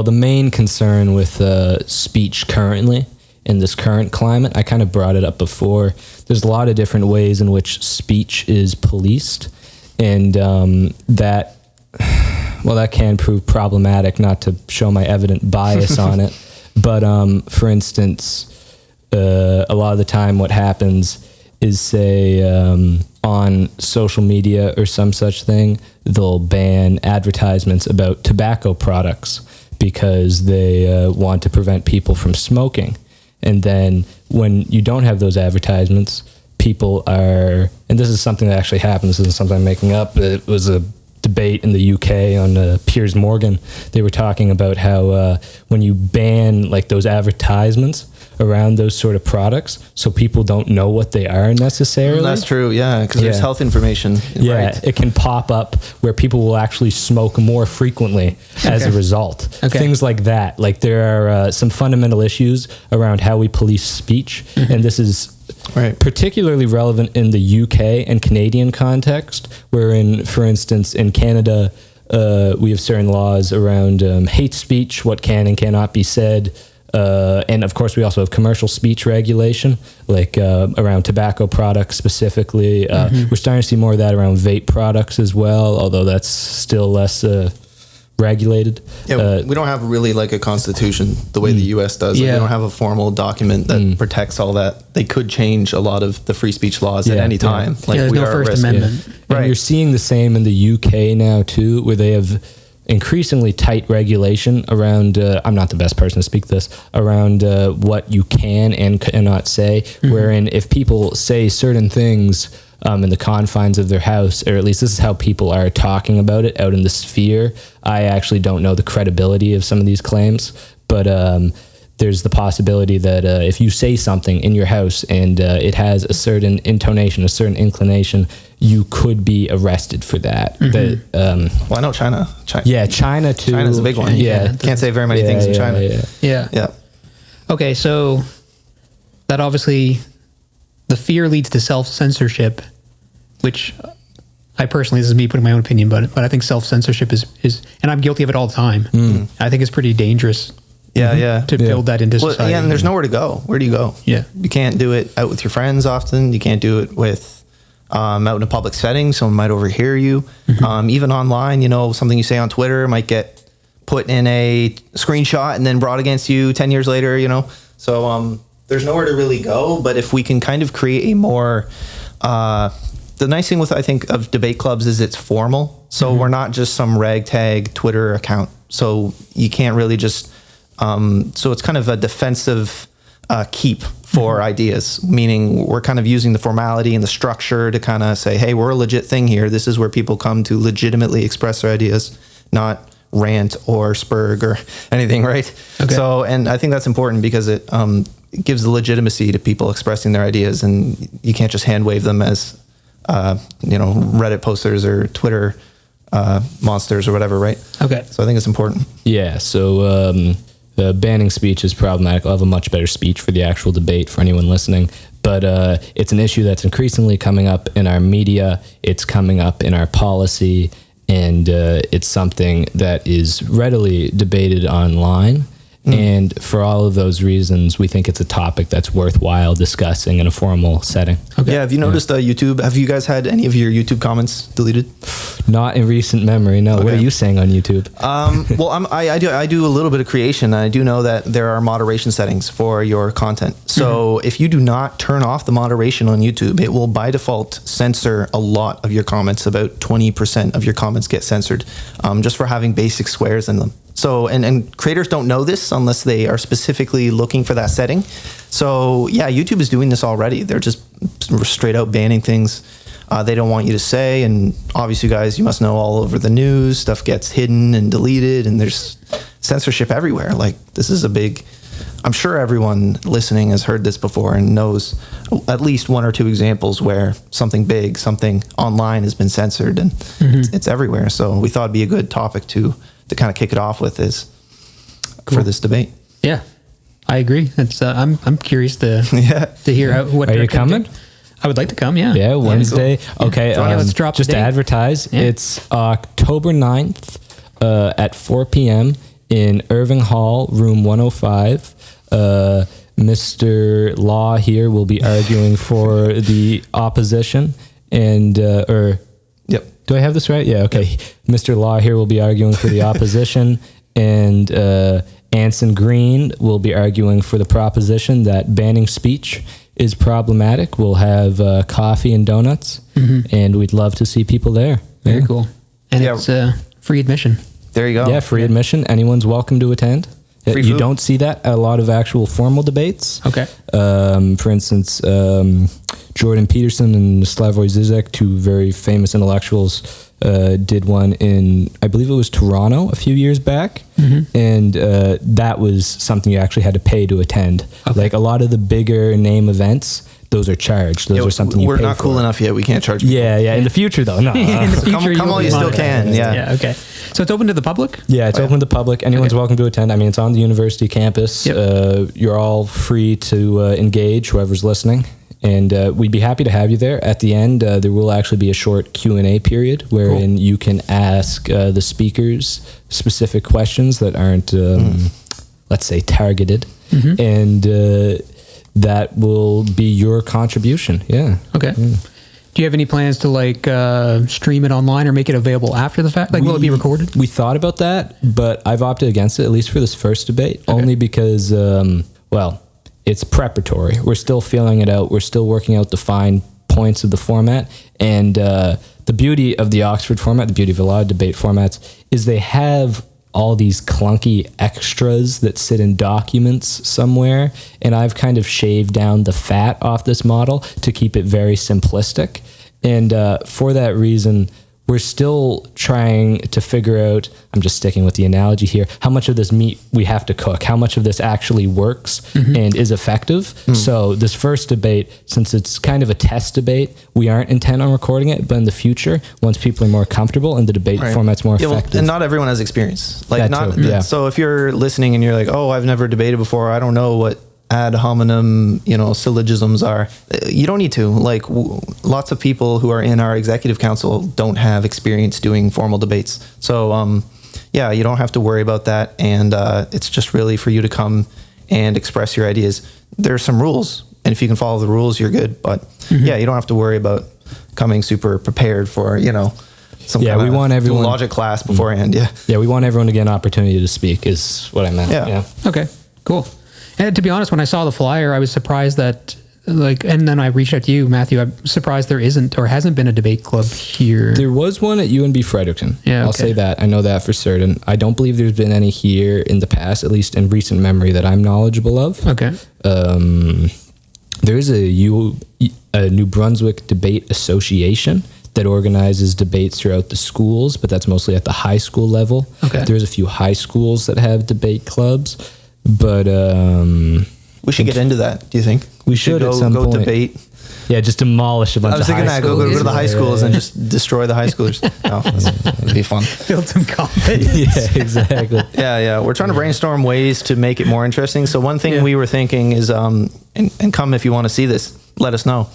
the main concern with speech currently in this current climate, I kind of brought it up before. There's a lot of different ways in which speech is policed, and that can prove problematic, not to show my evident bias on it. But for instance, a lot of the time what happens is, say, on social media or some such thing, they'll ban advertisements about tobacco products because they want to prevent people from smoking. And then when you don't have those advertisements, people are, and this is something that actually happens, this isn't something I'm making up, it was a debate in the UK on Piers Morgan. They were talking about how when you ban like those advertisements around those sort of products, so people don't know what they are necessarily. That's true, yeah, because there's health information. Yeah, right. It can pop up where people will actually smoke more frequently as a result. Things like that. Like there are some fundamental issues around how we police speech, and this is particularly relevant in the UK and Canadian context, wherein, for instance, in Canada, we have certain laws around hate speech, what can and cannot be said. And of course, we also have commercial speech regulation, like around tobacco products specifically. We're starting to see more of that around vape products as well, although that's still less regulated. Yeah, we don't have really like a constitution the way the U.S. does. Like, we don't have a formal document that protects all that. They could change a lot of the free speech laws at any time. Like there's no First Amendment. And you're seeing the same in the UK now too, where they have increasingly tight regulation around, I'm not the best person to speak this, around what you can and cannot say, wherein if people say certain things in the confines of their house, or at least this is how people are talking about it out in the sphere, I actually don't know the credibility of some of these claims, but there's the possibility that if you say something in your house and it has a certain intonation, a certain inclination, you could be arrested for that. Well, I know China. Yeah, China too. China's a big one. Yeah. Can't say very many things in China. Yeah. Okay, so that obviously, the fear leads to self-censorship, which I personally, this is me putting my own opinion, but I think self-censorship is, and I'm guilty of it all the time. I think it's pretty dangerous. To build that into society. Yeah, and there's nowhere to go. Where do you go? Yeah. You can't do it out with your friends often. You can't do it with out in a public setting. Someone might overhear you. Even online, something you say on Twitter might get put in a screenshot and then brought against you 10 years later, So there's nowhere to really go. But if we can kind of create a more... the nice thing with, I think, of debate clubs is it's formal. So we're not just some ragtag Twitter account. So you can't really just... so it's kind of a defensive keep for ideas, meaning we're kind of using the formality and the structure to kind of say, hey, we're a legit thing here. This is where people come to legitimately express their ideas, not rant or spurg or anything, right? Okay. So, and I think that's important because it gives the legitimacy to people expressing their ideas, and you can't just hand wave them as, Reddit posters or Twitter monsters or whatever, right? Okay. So I think it's important. Yeah, so... banning speech is problematic. I'll have a much better speech for the actual debate for anyone listening. But it's an issue that's increasingly coming up in our media. It's coming up in our policy. And it's something that is readily debated online. And for all of those reasons, we think it's a topic that's worthwhile discussing in a formal setting. Okay. Yeah, have you noticed YouTube? Have you guys had any of your YouTube comments deleted? Not in recent memory, no. Okay. What are you saying on YouTube? Well, I do a little bit of creation. And I do know that there are moderation settings for your content. So if you do not turn off the moderation on YouTube, it will by default censor a lot of your comments. About 20% of your comments get censored just for having basic swears in them. So, and creators don't know this unless they are specifically looking for that setting. So yeah, YouTube is doing this already. They're just straight out banning things they don't want you to say. And obviously, guys, you must know all over the news, stuff gets hidden and deleted, and there's censorship everywhere. Like, this is a big, I'm sure everyone listening has heard this before and knows at least one or two examples where something big, something online has been censored, and it's everywhere. So we thought it'd be a good topic to kind of kick it off with for this debate. Yeah, I agree. It's I'm curious to hear what. Are you coming? I would like to come. Yeah. Yeah, Wednesday. Cool. Okay. Let's drop just to advertise. Yeah. It's October 9th at 4 p.m. in Irving Hall, room 105. Mr. Law here will be arguing for the opposition, and Yep. Do I have this right? Yeah, okay. Mr. Law here will be arguing for the opposition, and Anson Green will be arguing for the proposition that banning speech is problematic. We'll have coffee and donuts, and we'd love to see people there. Very cool. And it's free admission. There you go. Yeah, free admission. Anyone's welcome to attend. Free you food. don't see that at a lot of actual formal debates. Okay. For instance, Jordan Peterson and Slavoj Zizek, two very famous intellectuals, did one in, I believe it was Toronto a few years back. And that was something you actually had to pay to attend. Okay. Like a lot of the bigger name events, those are charged. Those are something we're you pay not for. Cool enough yet. We can't charge people. Yeah. In the future, though, no. In the future, come on, you still can. Yeah. Okay. So it's open to the public? Yeah, it's open to the public. Anyone's welcome to attend. I mean, it's on the university campus. Yep. You're all free to engage, whoever's listening. And we'd be happy to have you there. At the end, there will actually be a short Q&A period wherein you can ask the speakers specific questions that aren't, let's say, targeted. And that will be your contribution. Yeah. Okay. Yeah. Do you have any plans to stream it online or make it available after the fact? Will it be recorded? We thought about that, but I've opted against it, at least for this first debate, only because, it's preparatory. We're still feeling it out. We're still working out the fine points of the format. And the the beauty of the Oxford format, the beauty of a lot of debate formats, is they have all these clunky extras that sit in documents somewhere. And I've kind of shaved down the fat off this model to keep it very simplistic. And for that reason, we're still trying to figure out, I'm just sticking with the analogy here, how much of this meat we have to cook, how much of this actually works and is effective. So this first debate, since it's kind of a test debate, we aren't intent on recording it, but in the future, once people are more comfortable and the debate format's more effective. And not everyone has experience. Like That too, So if you're listening and you're like, oh, I've never debated before, I don't know what ad hominem, syllogisms are. You don't need to. Like lots of people who are in our executive council don't have experience doing formal debates. So you don't have to worry about that. And it's just really for you to come and express your ideas. There's some rules, and if you can follow the rules, you're good. But you don't have to worry about coming super prepared for some kind we want everyone logic class beforehand. We want everyone to get an opportunity to speak is what I meant. Yeah. Okay, cool. And to be honest, when I saw the flyer, I was surprised that, and then I reached out to you, Matthew. I'm surprised there isn't or hasn't been a debate club here. There was one at UNB Fredericton. Yeah, I'll say that. I know that for certain. I don't believe there's been any here in the past, at least in recent memory that I'm knowledgeable of. Okay. There is a New Brunswick Debate Association that organizes debates throughout the schools, but that's mostly at the high school level. Okay. There's a few high schools that have debate clubs. But we should get into that. Do you think we should at some point debate? Yeah, just demolish a bunch of high schools. I was thinking that. Go to the high schools and just destroy the high schoolers. No, that'd be fun. Build some confidence. Yeah, exactly. Yeah. We're trying to brainstorm ways to make it more interesting. So one thing we were thinking is, and come if you want to see this, let us know.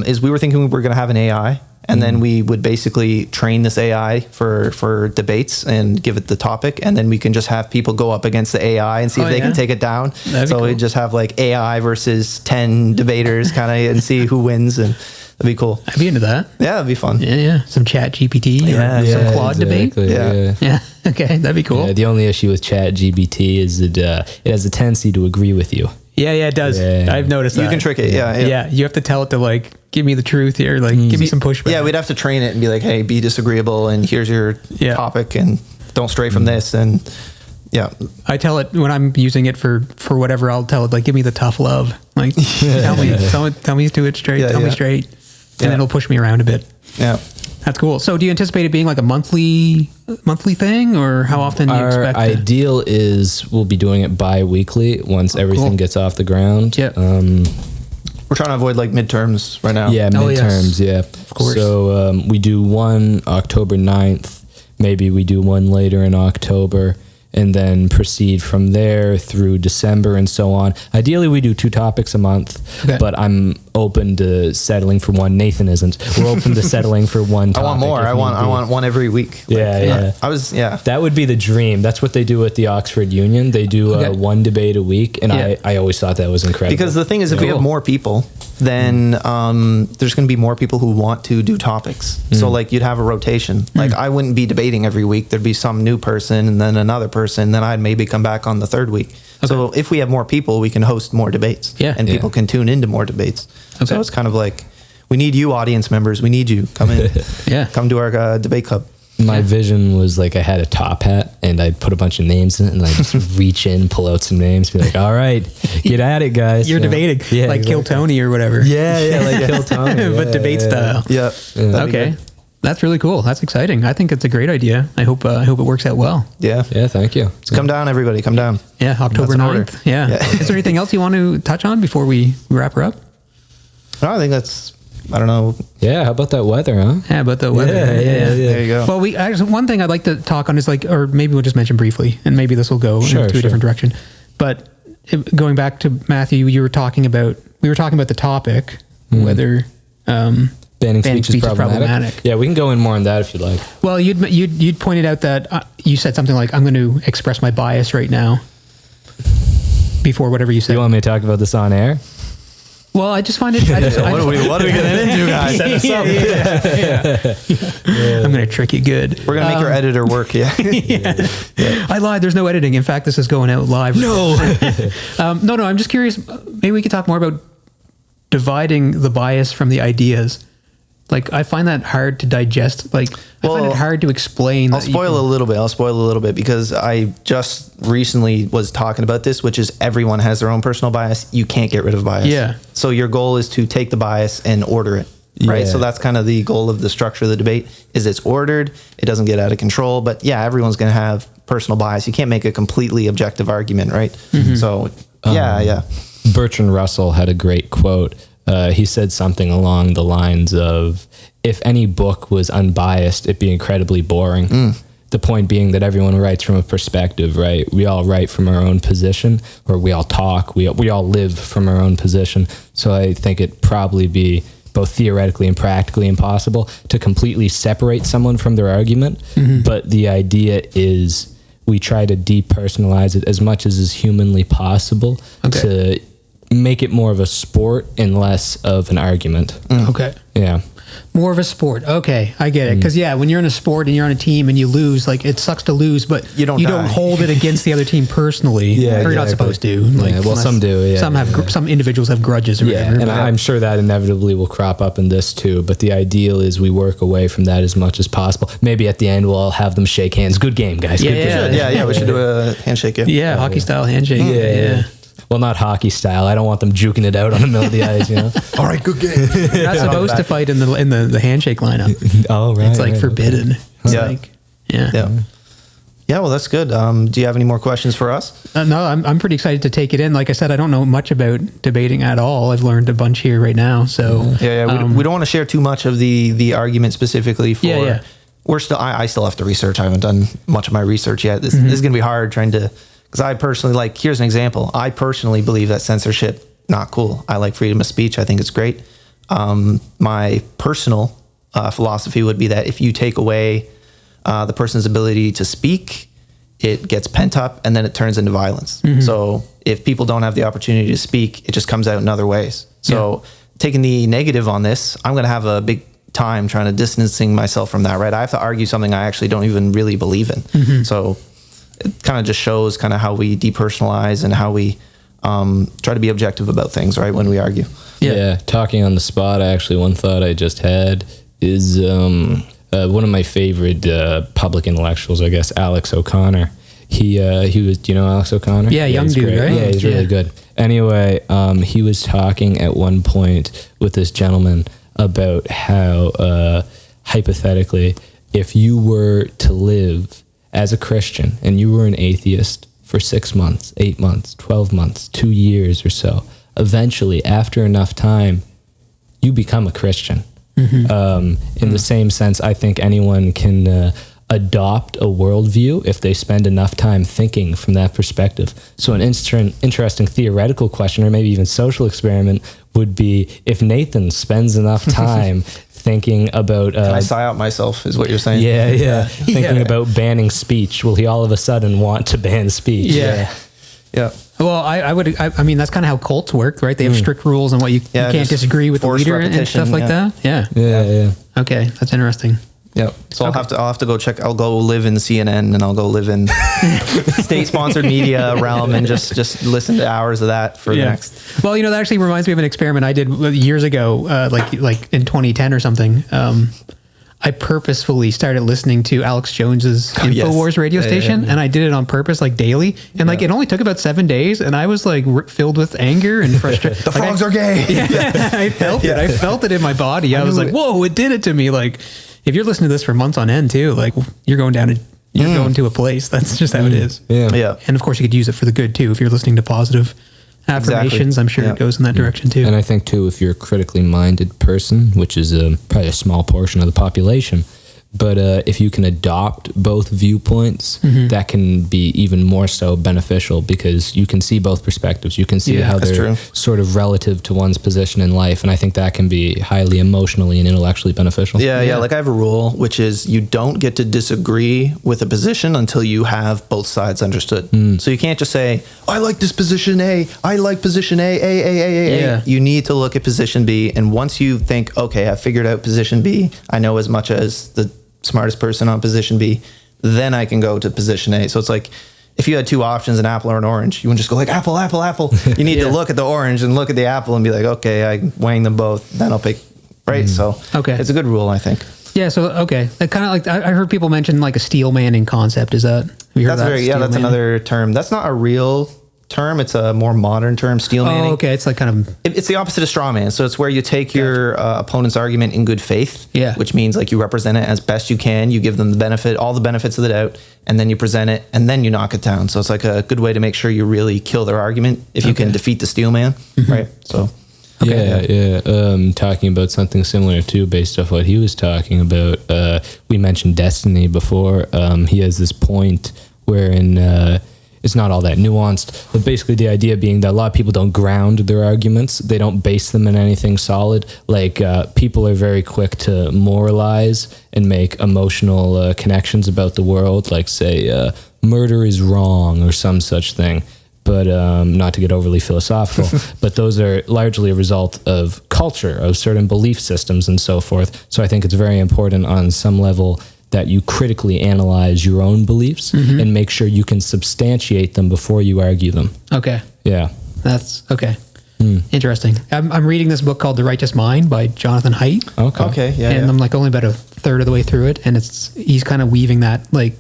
Is we were thinking we were going to have an AI. And then we would basically train this AI for debates and give it the topic. And then we can just have people go up against the AI and see if they can take it down. So we just have like AI versus 10 debaters kind of and see who wins. And that'd be cool. I'd be into that. Yeah, that'd be fun. Yeah. Some chat GPT or some Claude debate. Yeah. Okay, that'd be cool. Yeah, the only issue with chat GPT is that it has a tendency to agree with you. Yeah, it does. Yeah. I've noticed that. You can trick it. Yeah. You have to tell it to give me the truth here. Give me some pushback. Yeah, we'd have to train it and be like, hey, be disagreeable and here's your topic and don't stray from this. And I tell it when I'm using it for whatever, I'll tell it give me the tough love. Tell me to it straight. Tell me straight. And then it'll push me around a bit. Yeah. That's cool. So do you anticipate it being like a monthly thing, or how often do you expect it? Our ideal is we'll be doing it bi-weekly once everything gets off the ground. Yeah. We're trying to avoid midterms right now. Yeah, midterms, Of course. So we do one October 9th. Maybe we do one later in October, and then proceed from there through December and so on. Ideally, we do 2 topics a month, but I'm open to settling for one. Nathan isn't. We're open to settling for one topic. I want more. I want one every week. That would be the dream. That's what they do at the Oxford Union. They do one debate a week, and I always thought that was incredible. Because the thing is, if we have more people, then there's going to be more people who want to do topics. So you'd have a rotation. I wouldn't be debating every week. There'd be some new person and then another person. Then I'd maybe come back on the 3rd week. Okay. So if we have more people, we can host more debates. And people can tune into more debates. Okay. So it's kind of we need you, audience members. We need you. Come in. Come to our debate club. My vision was I had a top hat and I'd put a bunch of names in it and I'd just reach in, pull out some names, be like, all right, get at it, guys. You're debating Kill Tony or whatever. Yeah, Kill Tony. But debate style. Yeah. Okay. That's really cool. That's exciting. I think it's a great idea. I hope it works out well. Yeah. Yeah, thank you. So come down, everybody. Come down. Yeah, October 9th. Yeah. Is there anything else you want to touch on before we wrap her up? No, I think that's... I don't know. Yeah, how about that weather, huh? Yeah, about the weather. Yeah. There you go. Well, one thing I'd like to talk on is or maybe we'll just mention briefly, and maybe this will go into a different direction. But going back to Matthew, we were talking about the topic, whether banning speech is problematic. Yeah, we can go in more on that if you'd like. Well, you'd pointed out that you said something like, "I'm going to express my bias right now." Before whatever you said. You want me to talk about this on air? Well, I just find it. What are we getting into, guys? Set us up. I'm going to trick you good. We're going to make your editor work. Yeah. I lied. There's no editing. In fact, this is going out live. No. No. I'm just curious. Maybe we could talk more about dividing the bias from the ideas. Like, I find that hard to digest. Like, I find it hard to explain. I'll spoil a little bit because I just recently was talking about this, which is everyone has their own personal bias. You can't get rid of bias. Yeah. So your goal is to take the bias and order it, right? Yeah. So that's kind of the goal of the structure of the debate is it's ordered. It doesn't get out of control. But yeah, everyone's going to have personal bias. You can't make a completely objective argument, right? So yeah. Bertrand Russell had a great quote. He said something along the lines of, if any book was unbiased, it'd be incredibly boring. The point being that everyone writes from a perspective, right? We all write from our own position, or we all talk, we all live from our own position. So I think it'd probably be both theoretically and practically impossible to completely separate someone from their argument. But the idea is we try to depersonalize it as much as is humanly possible to make it more of a sport and less of an argument. Okay. Yeah. More of a sport. Okay, I get it. Because when you're in a sport and you're on a team and you lose, like, it sucks to lose, but you don't hold it against the other team personally. Yeah, or you're not supposed to. Like, well, some do. Yeah, some individuals have grudges or whatever. And I'm sure that inevitably will crop up in this too. But the ideal is we work away from that as much as possible. Maybe at the end we'll have them shake hands. Good game, guys. Yeah, Good game. We should do a handshake. Yeah, hockey style handshake. Yeah. Well, not hockey style. I don't want them juking it out on the middle of the ice, All right, good game. You're not supposed to fight in the handshake lineup. Oh, right. It's like forbidden. It's like, Yeah, well, that's good. Do you have any more questions for us? No, I'm pretty excited to take it in. Like I said, I don't know much about debating at all. I've learned a bunch here right now. So we don't want to share too much of the argument specifically for. We're still. I still have to research. I haven't done much of my research yet. This is going to be hard trying to. Because I personally here's an example. I personally believe that censorship, not cool. I like freedom of speech. I think it's great. My personal philosophy would be that if you take away the person's ability to speak, it gets pent up and then it turns into violence. So if people don't have the opportunity to speak, it just comes out in other ways. So taking the negative on this, I'm going to have a big time trying to distancing myself from that, right? I have to argue something I actually don't even really believe in. So it kind of just shows kind of how we depersonalize and how we try to be objective about things, right, when we argue. Yeah, talking on the spot, actually, one thought I just had is one of my favorite public intellectuals, I guess, Alex O'Connor. He was, do you know Alex O'Connor? Yeah, young dude, great. right? Yeah, he's really good. Anyway, he was talking at one point with this gentleman about how, hypothetically, if you were to live as a Christian and you were an atheist for 6 months, 8 months, 12 months, 2 years or so, eventually, after enough time, you become a Christian. In the same sense, I think anyone can adopt a worldview if they spend enough time thinking from that perspective. So an interesting theoretical question, or maybe even social experiment, would be if Nathan spends enough time thinking about... Can I sigh out myself, is what you're saying? Yeah. Thinking about banning speech, will he all of a sudden want to ban speech? Yeah. Well, I mean, that's kind of how cults work, right? They have strict rules on what you can't disagree with the leader and stuff like that. Yeah. Okay, that's interesting. Yeah. So I'll have to go check. I'll go live in CNN and I'll go live in state-sponsored media realm and just listen to hours of that for the next. Well, that actually reminds me of an experiment I did years ago, like in 2010 or something. I purposefully started listening to Alex Jones's InfoWars radio station, and I did it on purpose, like daily. And it only took about 7 days, and I was like filled with anger and frustration. The frogs are gay. I felt it. I felt it in my body. I was like, whoa, it did it to me. Like, if you're listening to this for months on end too, like you're going down you're going to a place. That's just how it is. Yeah. And of course you could use it for the good too. If you're listening to positive affirmations, I'm sure it goes in that direction too. And I think too, if you're a critically minded person, which is probably a small portion of the population, but if you can adopt both viewpoints, that can be even more so beneficial because you can see both perspectives. You can see how they're sort of relative to one's position in life. And I think that can be highly emotionally and intellectually beneficial. Yeah. Like I have a rule, which is you don't get to disagree with a position until you have both sides understood. So you can't just say, I like this position A, I like position A. Yeah. You need to look at position B. And once you think, okay, I figured out position B, I know as much as the smartest person on position B, then I can go to position A. So it's like if you had two options, an apple or an orange, you wouldn't just go like apple, apple, apple. You need to look at the orange and look at the apple and be like, okay, I'm weighing them both. Then I'll pick right? So Okay. it's a good rule, I think. Yeah. So okay, kind of like I heard people mention like a steel manning concept. Is that? Have you heard That's of that? very, yeah, Steel that's manning? another term. That's not a real term. It's a more modern term, steel manning. Oh, okay. It's like kind of It's the opposite of straw man. So it's where you take your opponent's argument in good faith, Yeah. which means like you represent it as best you can. You give them the benefit, all the benefits of the doubt, and then you present it, and then you knock it down. So it's like a good way to make sure you really kill their argument if you can defeat the steel man, right? So Talking about something similar too, based off what he was talking about. We mentioned destiny before. He has this point wherein it's not all that nuanced, but basically the idea being that a lot of people don't ground their arguments. They don't base them in anything solid. Like people are very quick to moralize and make emotional connections about the world, like say murder is wrong or some such thing. But not to get overly philosophical, but those are largely a result of culture, of certain belief systems and so forth. So I think it's very important on some level that you critically analyze your own beliefs and make sure you can substantiate them before you argue them. okay. Yeah. That's okay. Interesting. I'm reading this book called The Righteous Mind by Jonathan Haidt. okay, yeah, And I'm like only about a third of the way through it, and he's kind of weaving that like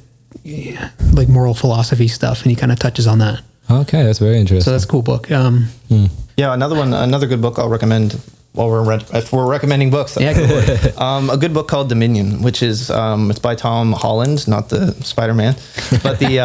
moral philosophy stuff, and he kind of touches on that. Okay, that's very interesting. So that's a cool book. Yeah, another good book I'll recommend. If we're recommending books, Yeah, go for it. a good book called Dominion, which is it's by Tom Holland, not the Spider-Man, but the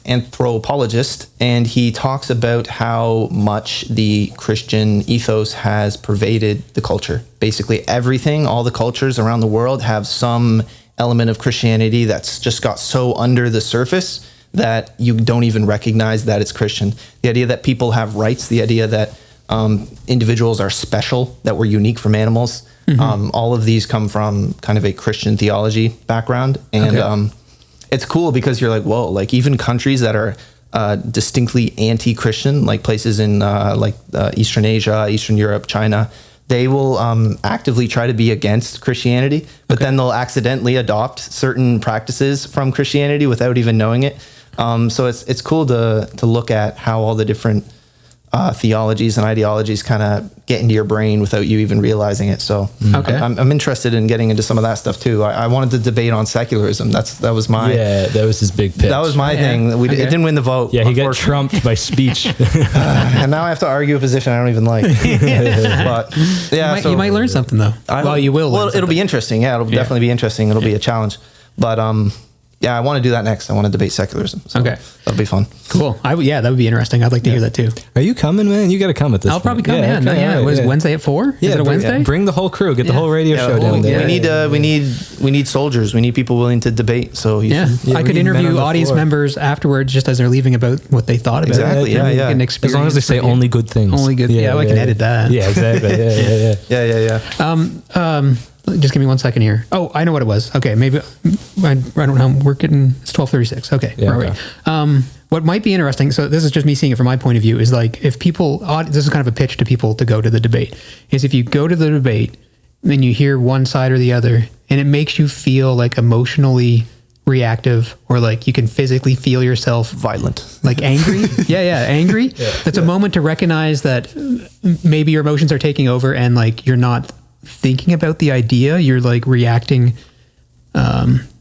anthropologist, and he talks about how much the Christian ethos has pervaded the culture. Basically, everything, all the cultures around the world have some element of Christianity that's just got so under the surface that you don't even recognize that it's Christian. The idea that people have rights, the idea that individuals are special, that we're unique from animals. All of these come from kind of a Christian theology background. And it's cool because you're like, whoa, like even countries that are distinctly anti-Christian, like places in Eastern Asia, Eastern Europe, China, they will actively try to be against Christianity, but then they'll accidentally adopt certain practices from Christianity without even knowing it. So it's cool to look at how all the different theologies and ideologies kind of get into your brain without you even realizing it. So I'm interested in getting into some of that stuff too. I wanted to debate on secularism. That was his big pitch. That was my thing. It didn't win the vote. Yeah, he got trumped by speech. And now I have to argue a position I don't even like. But yeah, You might learn something though. You will. Well, it'll be interesting. Yeah, it'll definitely be interesting. It'll be a challenge. But yeah, I want to do that next. I want to debate secularism. So Okay. that'll be fun. Cool. That would be interesting. I'd like to hear that too. Are you coming, man? You got to come at this I'll probably point. come. Yeah, okay, It was Wednesday at 4. Is it a Wednesday? Bring the whole crew. Get the whole radio show down there. We need soldiers. We need people willing to debate. So I we could need men on interview the audience floor. members afterwards, just as they're leaving, about what they thought about Exactly, it. yeah, And yeah. get an As long as they say experience only good things. Only good. Yeah, I can edit that. Yeah, exactly. Yeah. Just give me 1 second here. Oh, I know what it was. Okay, maybe I don't know. We're getting it's 12:36. Okay, Yeah, where are we? What might be interesting. So this is just me seeing it from my point of view. Is like if people. This is kind of a pitch to people to go to the debate. Is if you go to the debate and you hear one side or the other, and it makes you feel like emotionally reactive, or like you can physically feel yourself violent, like angry. Angry. That's a moment to recognize that maybe your emotions are taking over, and like you're not thinking about the idea, you're like reacting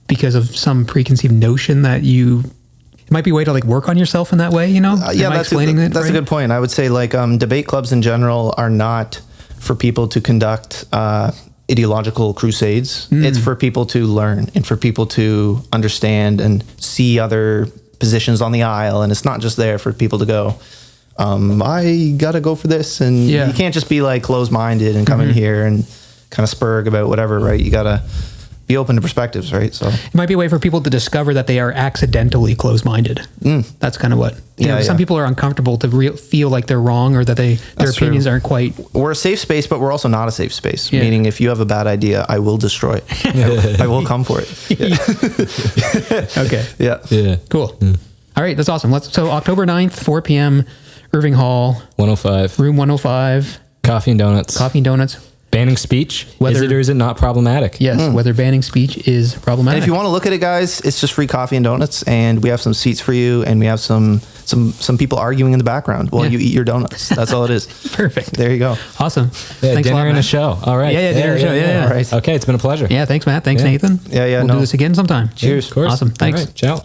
because of some preconceived notion that it might be a way to like work on yourself in that way, you know? That's a good point. I would say like debate clubs in general are not for people to conduct ideological crusades. It's for people to learn and for people to understand and see other positions on the aisle. And it's not just there for people to go, I gotta go for this, and you can't just be like closed-minded and come in here and kind of spurg about whatever, right? You gotta be open to perspectives, right? So it might be a way for people to discover that they are accidentally closed-minded. That's kind of what some people are uncomfortable to feel like they're wrong, or that their opinions aren't quite. We're a safe space, but we're also not a safe space. Meaning, if you have a bad idea, I will destroy it. I will come for it. Okay. Yeah. Cool. All right, that's awesome. So October 9th, 4 p.m. Irving Hall, 105. room 105. Coffee and donuts. Coffee and donuts. Banning speech, Whether- is it or is it not problematic? Yes, whether banning speech is problematic. And if you want to look at it, guys, it's just free coffee and donuts, and we have some seats for you, and we have some people arguing in the background while you eat your donuts. That's all it is. Perfect. There you go. Awesome. Yeah, Thanks a dinner lot, and a Matt. show. All right. Yeah, dinner and a show. Yeah. All right. Okay, it's been a pleasure. Yeah, thanks, Matt. Thanks, Yeah. Nathan. Yeah, We'll do this again sometime. Cheers. Of course. Awesome. Thanks. All right, ciao.